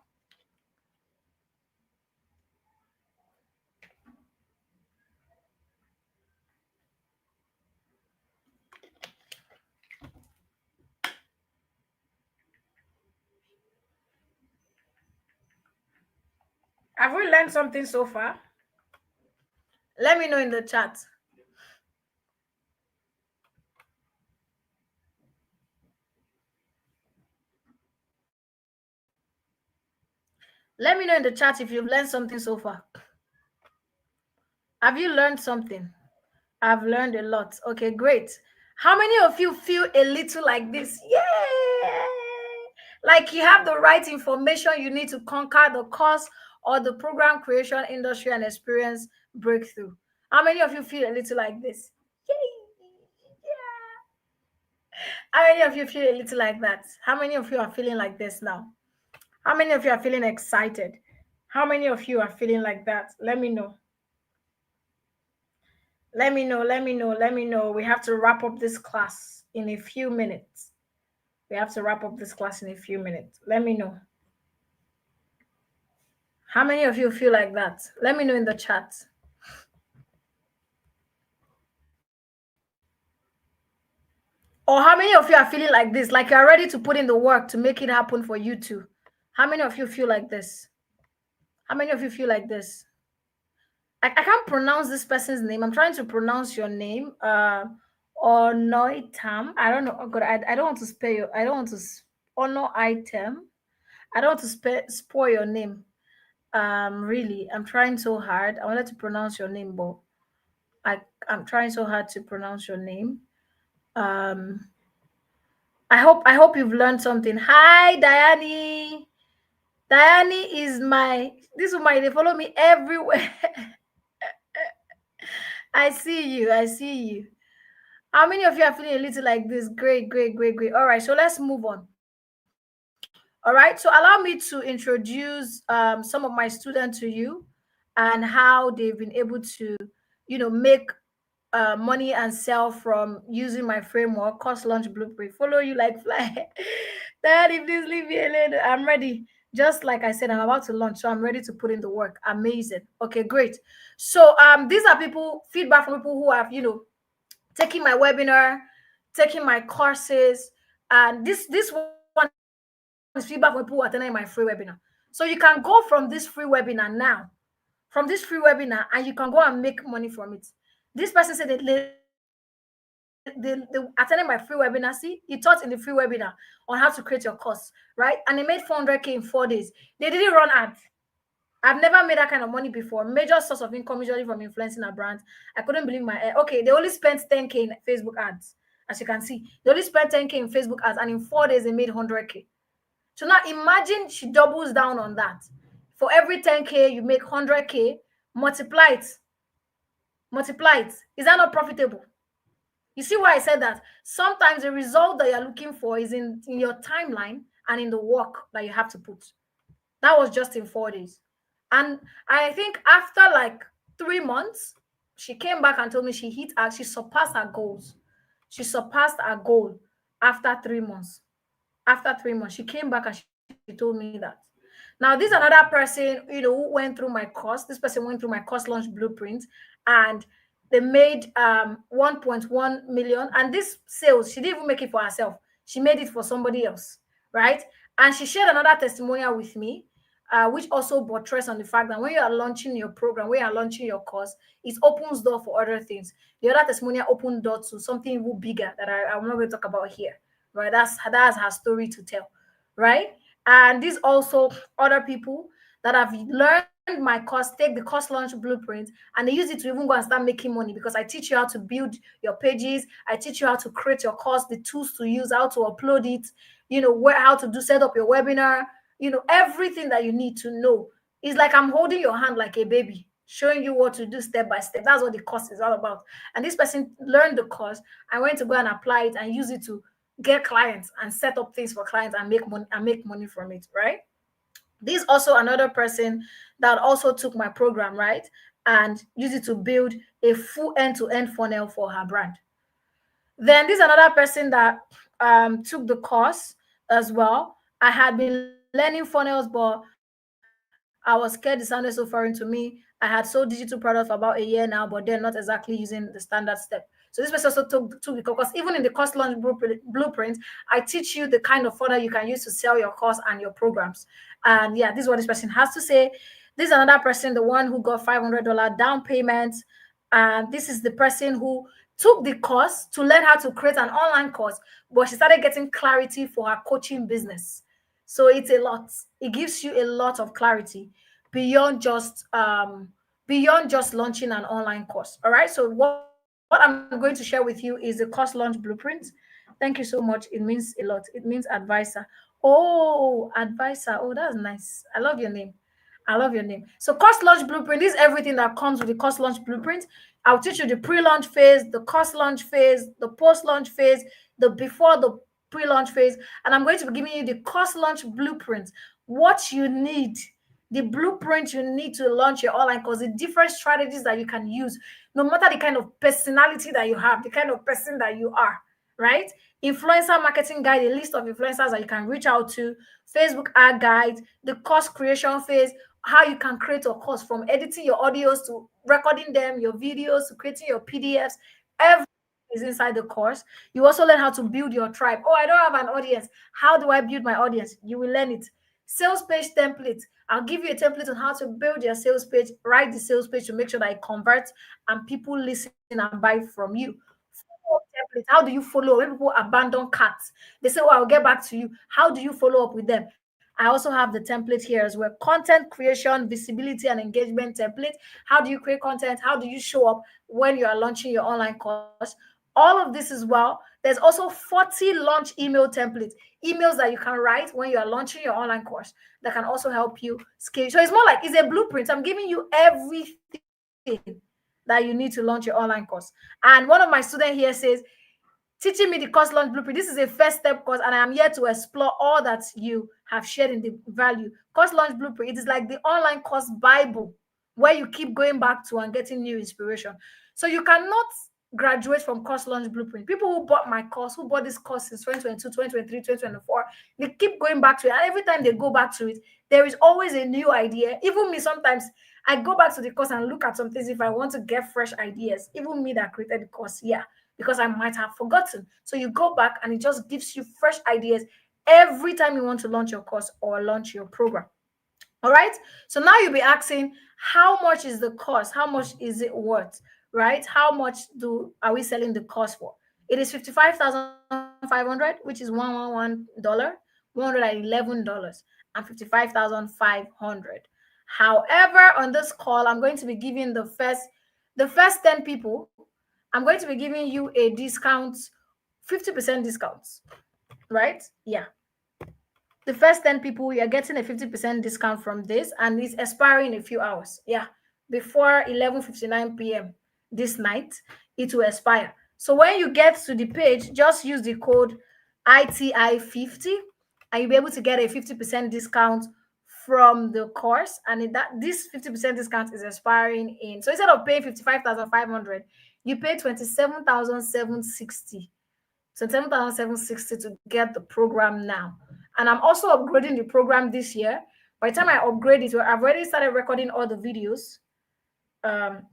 Have we learned something so far? Let me know in the chat. Let me know in the chat if you've learned something so far. Have you learned something? I've learned a lot. Okay, great. How many of you feel a little like this? Yeah. Like you have the right information you need to conquer the course or the program creation, industry, and experience breakthrough. How many of you feel a little like this? Yay. Yeah. How many of you feel a little like that? How many of you are feeling like this now? How many of you are feeling excited? How many of you are feeling like that? Let me know. Let me know, let me know, let me know. We have to wrap up this class in a few minutes. We have to wrap up this class in a few minutes. Let me know. How many of you feel like that? Let me know in the chat. Or how many of you are feeling like this? Like you're ready to put in the work to make it happen for you too. How many of you feel like this? How many of you feel like this? I can't pronounce this person's name. I'm trying to pronounce your name. Or Noitam. I don't know. Oh God, I don't want to spell you. I don't want to honor item. I don't want to spoil your name. Really, I'm trying so hard. I wanted to pronounce your name, but I'm trying so hard to pronounce your name. Um, I hope you've learned something. Hi, Diane. Diane is this woman. They follow me everywhere. I see you. I see you. How many of you are feeling a little like this? Great, great, great, great. All right, so let's move on. All right, so allow me to introduce some of my students to you and how they've been able to, make money and sell from using my framework, Course Launch Blueprint. Follow you like fly. Daddy, please leave me alone. I'm ready. Just like I said, I'm about to launch, so I'm ready to put in the work. Amazing. Okay, great. So these are feedback from people who have, taking my webinar, taking my courses, and this one is feedback from people who attending my free webinar. So you can go from this free webinar now, and you can go and make money from it. This person said that they attended my free webinar. See, he taught in the free webinar on how to create your course, right? And they made 400K in 4 days. They didn't run ads. I've never made that kind of money before. Major source of income usually from influencing a brand. I couldn't believe my okay. They only spent 10K in Facebook ads, as you can see. They only spent 10K in Facebook ads, and in 4 days they made 100K. So now imagine she doubles down on that. For every 10K you make 100K, multiply it. Multiply it. Is that not profitable? You see why I said that? Sometimes the result that you're looking for is in your timeline and in the work that you have to put. That was just in 4 days. And I think after like 3 months, she came back and told me she surpassed her goals. She surpassed her goal after 3 months. After 3 months, she came back and she told me that. Now, this is another person, who went through my course. This person went through my Course Launch Blueprint, and they made 1.1 million. And this sales, she didn't even make it for herself. She made it for somebody else, right? And she shared another testimonial with me, which also buttress on the fact that when you are launching your program, when you are launching your course, it opens door for other things. The other testimonial opened door to something even bigger that I'm not going to talk about here, right? That's her story to tell, right? And these also other people that have learned my course, take the course launch blueprint, and they use it to even go and start making money, because I teach you how to build your pages. I teach you how to create your course, the tools to use, how to upload it, where, how to set up your webinar, everything that you need to know. It's like I'm holding your hand like a baby, showing you what to do step by step. That's what the course is all about. And this person learned the course. I went to go and apply it and use it to get clients and set up things for clients and make money from it, right? This also another person that also took my program, right, and used it to build a full end-to-end funnel for her brand. Then this another person that took the course as well. I had been learning funnels, but I was scared it sounded so foreign to me. I had sold digital products for about a year now, but they're not exactly using the standard step. So this person also took the, because even in the course launch blueprint, I teach you the kind of funnel you can use to sell your course and your programs. And yeah, this is what this person has to say. This is another person, the one who got $500 down payment. And this is the person who took the course to learn how to create an online course, but she started getting clarity for her coaching business. So it's a lot. It gives you a lot of clarity beyond just launching an online course. All right. So what I'm going to share with you is the course launch blueprint. Thank you so much. It means a lot. It means advisor. Oh, advisor. Oh, that's nice. I love your name. I love your name. So course launch blueprint is everything that comes with the course launch blueprint. I'll teach you the pre-launch phase, the course launch phase, the post-launch phase, the before the pre-launch phase, and I'm going to be giving you the course launch blueprint. What you need, the blueprint you need to launch your online course, the different strategies that you can use, no matter the kind of personality that you have, the kind of person that you are, right? Influencer marketing guide, a list of influencers that you can reach out to, Facebook ad guide, the course creation phase, how you can create a course from editing your audios to recording them, your videos to creating your PDFs. Everything is inside the course. You also learn how to build your tribe. Oh, I don't have an audience. How do I build my audience? You will learn it. Sales page template. I'll give you a template on how to build your sales page, write the sales page to make sure that it converts and people listen and buy from you. Follow-up template. How do you follow when people abandon carts? They say, "Oh, I'll get back to you." How do you follow up with them? I also have the template here as well. Content creation, visibility, and engagement template. How do you create content? How do you show up when you are launching your online course? All of this as well. There's also 40 launch email templates, emails that you can write when you are launching your online course that can also help you scale. So it's more like it's a blueprint. I'm giving you everything that you need to launch your online course. And one of my students here says, teaching me the course launch blueprint. This is a first step course, and I am here to explore all that you have shared in the value. Course launch blueprint, it is like the online course Bible where you keep going back to and getting new inspiration. So you cannot graduate from course launch blueprint. People who bought my course, who bought this course since 2022, 2023, 2024, they keep going back to it. And every time they go back to it, there is always a new idea. Even me, sometimes I go back to the course and look at some things if I want to get fresh ideas. Even me that created the course, yeah, because I might have forgotten. So you go back and it just gives you fresh ideas every time you want to launch your course or launch your program. All right. So now you'll be asking, how much is the cost? How much is it worth? Right? How much do are we selling the course for? It is 55,500, which is $111, and 55,500. However, on this call, I'm going to be giving the first 10 people, I'm going to be giving you a discount, 50% discount, right? Yeah. The first 10 people, you're getting a 50% discount from this, and it's expiring in a few hours. Yeah. Before 11:59 p.m. this night, it will expire. So when you get to the page, just use the code ITI50 and you'll be able to get a 50% discount from the course. And this 50% discount is expiring in. So instead of paying 55,500, you pay 27,760. So 7,760 to get the program now. And I'm also upgrading the program this year. By the time I upgrade it, I've already started recording all the videos. Um,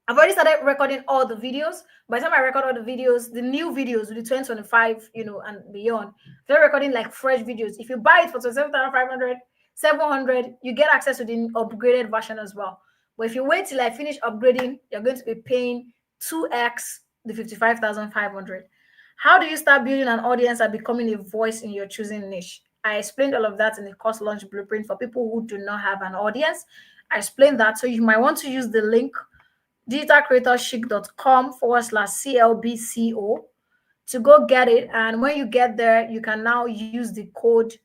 I've already started recording all the videos. By the time I record all the videos, the new videos with the 2025, and beyond, they're recording like fresh videos. If you buy it for 27,500, 700, you get access to the upgraded version as well. But if you wait till I finish upgrading, you're going to be paying 2x the 55,500. How do you start building an audience and becoming a voice in your choosing niche? I explained all of that in the course launch blueprint for people who do not have an audience. I explained that. So you might want to use the link digitalcreatorchic.com/CLBCO to go get it. And when you get there, you can now use the code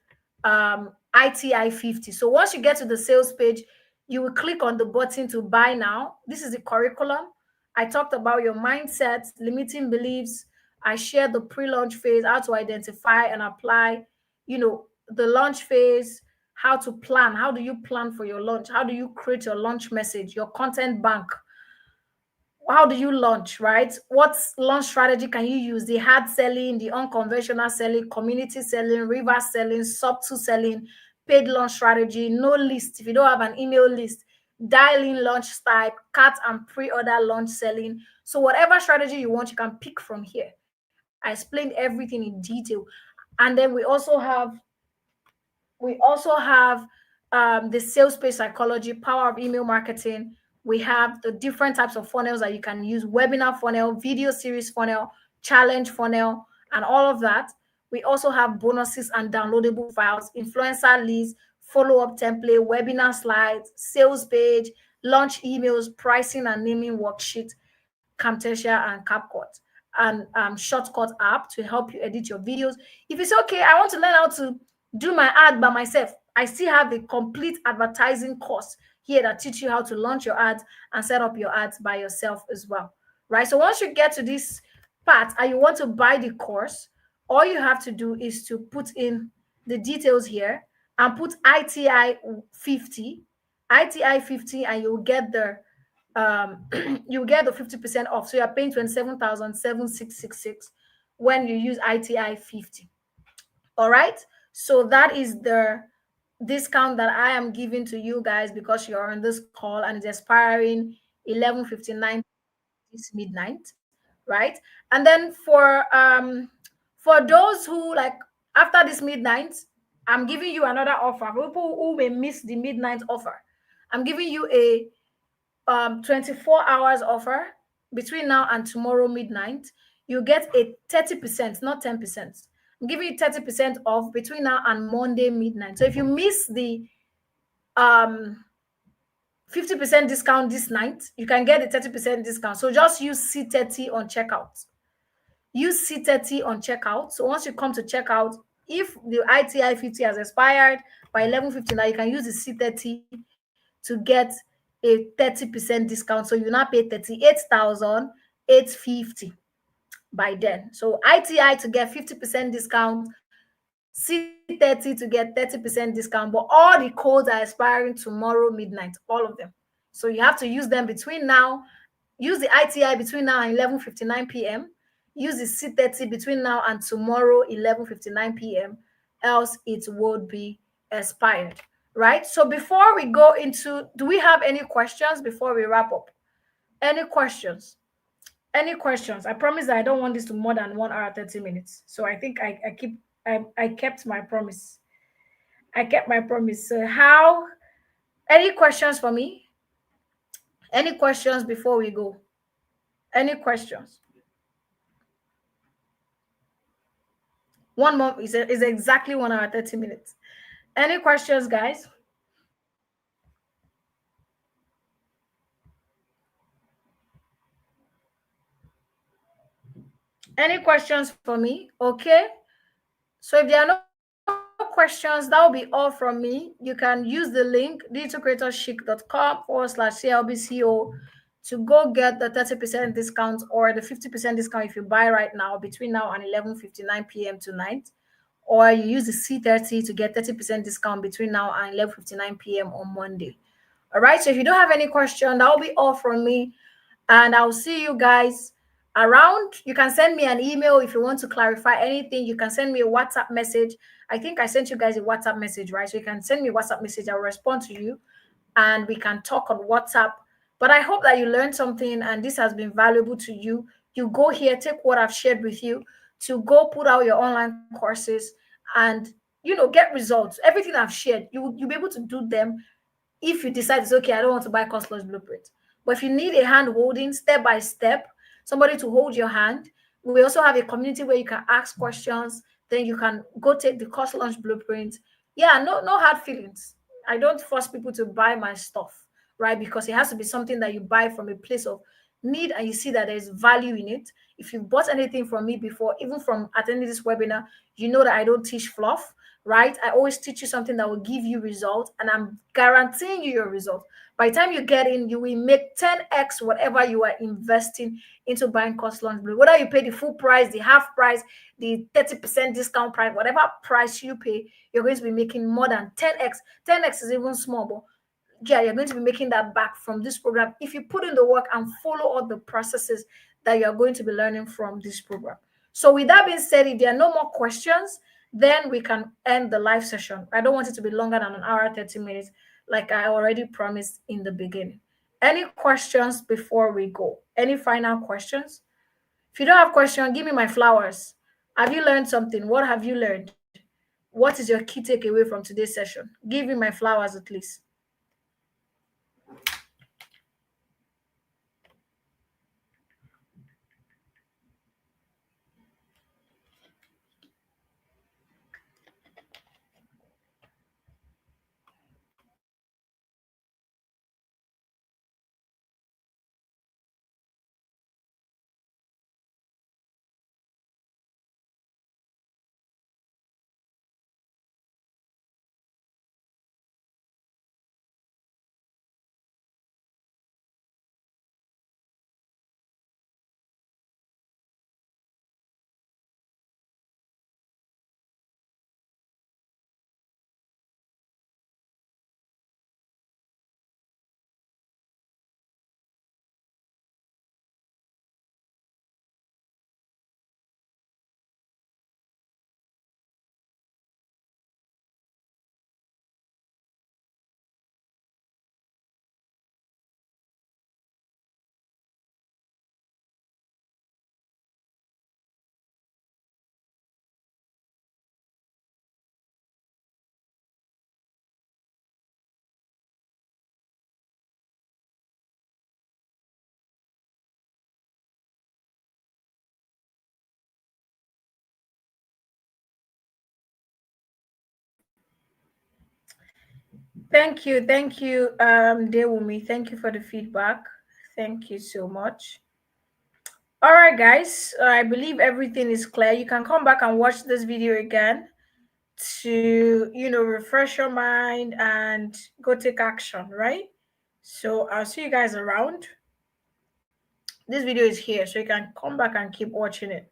ITI50. So once you get to the sales page, you will click on the button to buy now. This is the curriculum. I talked about your mindset, limiting beliefs. I shared the pre-launch phase, how to identify and apply, the launch phase, how to plan. How do you plan for your launch? How do you create your launch message, your content bank? How do you launch, right? What launch strategy can you use? The hard selling, the unconventional selling, community selling, reverse selling, subtle selling, paid launch strategy, no list. If you don't have an email list, dial in launch type, cut and pre-order launch selling. So whatever strategy you want, you can pick from here. I explained everything in detail. And then we also have the sales page psychology, power of email marketing. We have the different types of funnels that you can use: webinar funnel, video series funnel, challenge funnel, and all of that. We also have bonuses and downloadable files, influencer lists, follow-up template, webinar slides, sales page, launch emails, pricing and naming worksheet, Camtasia and CapCut, and Shortcut app to help you edit your videos. If it's okay, I want to learn how to do my ad by myself, I still have a complete advertising course here that teach you how to launch your ads and set up your ads by yourself as well, right? So once you get to this part and you want to buy the course, all you have to do is to put in the details here and put ITI 50, ITI 50, and you'll get the you get the 50% off. So you're paying 27,7666 when you use ITI 50. All right. So that is the discount that I am giving to you guys because you're on this call and it's expiring 11:59 this midnight, right? And then for those who like after this midnight, I'm giving you another offer. For people who may miss the midnight offer, I'm giving you a 24 hours offer between now and tomorrow midnight. You get a 30%, not 10%. I'm giving you 30% off between now and Monday midnight. So if you miss the 50% discount this night, you can get a 30% discount. So just use C30 on checkout. Use C30 on checkout. So once you come to checkout, if the ITI 50 has expired by 11:59, you can use the C30 to get a 30% discount. So you now pay 38,850 by then. So ITI to get 50% discount, C30 to get 30% discount, but all the codes are expiring tomorrow midnight, all of them. So you have to use them between now, use the ITI between now and 11:59 p.m. Use the C30 between now and tomorrow 11:59 p.m. else it would be expired, right? So before we go into, do we have any questions before we wrap up? Any questions? Any questions? I promise that I don't want this to more than 1 hour 30 minutes. So I think I kept my promise. I kept my promise. So how? Any questions for me? Any questions before we go? Any questions? One more is exactly 1 hour 30 minutes. Any questions, guys? Any questions for me? Okay. So if there are no questions, that will be all from me. You can use the link digitalcreatorchic.com/CLBCO to go get the 30% discount or the 50% discount if you buy right now between now and 11:59 p.m. tonight. Or you use the C30 to get 30% discount between now and 11:59 p.m. on Monday. All right. So if you don't have any question, that will be all from me. And I'll see you guys around. You can send me an email if you want to clarify anything. You can send me a WhatsApp message. I think I sent you guys a WhatsApp message, right? So you can send me a WhatsApp message. I'll respond to you and we can talk on WhatsApp. But I hope that you learned something and this has been valuable to you. You go here, take what I've shared with you to go put out your online courses and get results. Everything I've shared, you'll be able to do them if you decide it's okay, I don't want to buy cost launch blueprint. But if you need a hand holding step by step, somebody to hold your hand, we also have a community where you can ask questions. Then you can go take the cost launch blueprint. Yeah, no hard feelings. I don't force people to buy my stuff. right? Because it has to be something that you buy from a place of need and you see that there's value in it. If you've bought anything from me before, even from attending this webinar, you know that I don't teach fluff, right? I always teach you something that will give you results, and I'm guaranteeing you your result. By the time you get in, you will make 10x whatever you are investing into buying course launch blue. Whether you pay the full price, the half price, the 30% discount price, whatever price you pay, you're going to be making more than 10x. 10x is even small, but yeah, you're going to be making that back from this program if you put in the work and follow all the processes that you're going to be learning from this program. So, with that being said, if there are no more questions, then we can end the live session. I don't want it to be longer than an hour, 30 minutes, like I already promised in the beginning. Any questions before we go? Any final questions? If you don't have questions, give me my flowers. Have you learned something? What have you learned? What is your key takeaway from today's session? Give me my flowers at least. Thank you. Thank you, Dewumi. Thank you for the feedback. Thank you so much. All right, guys. I believe everything is clear. You can come back and watch this video again to, refresh your mind and go take action, right? So I'll see you guys around. This video is here, so you can come back and keep watching it.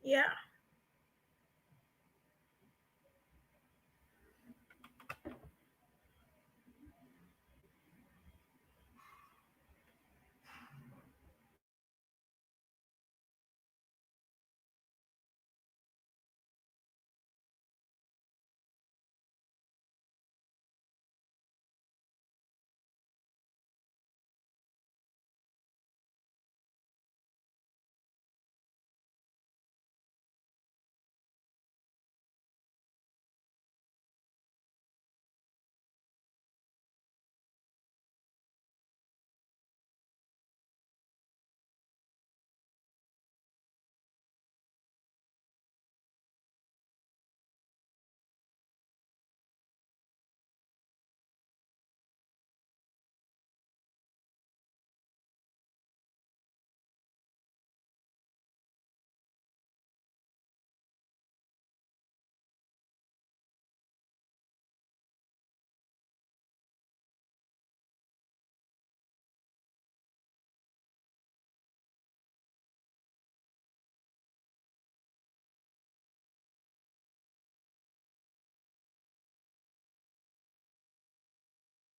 Yeah.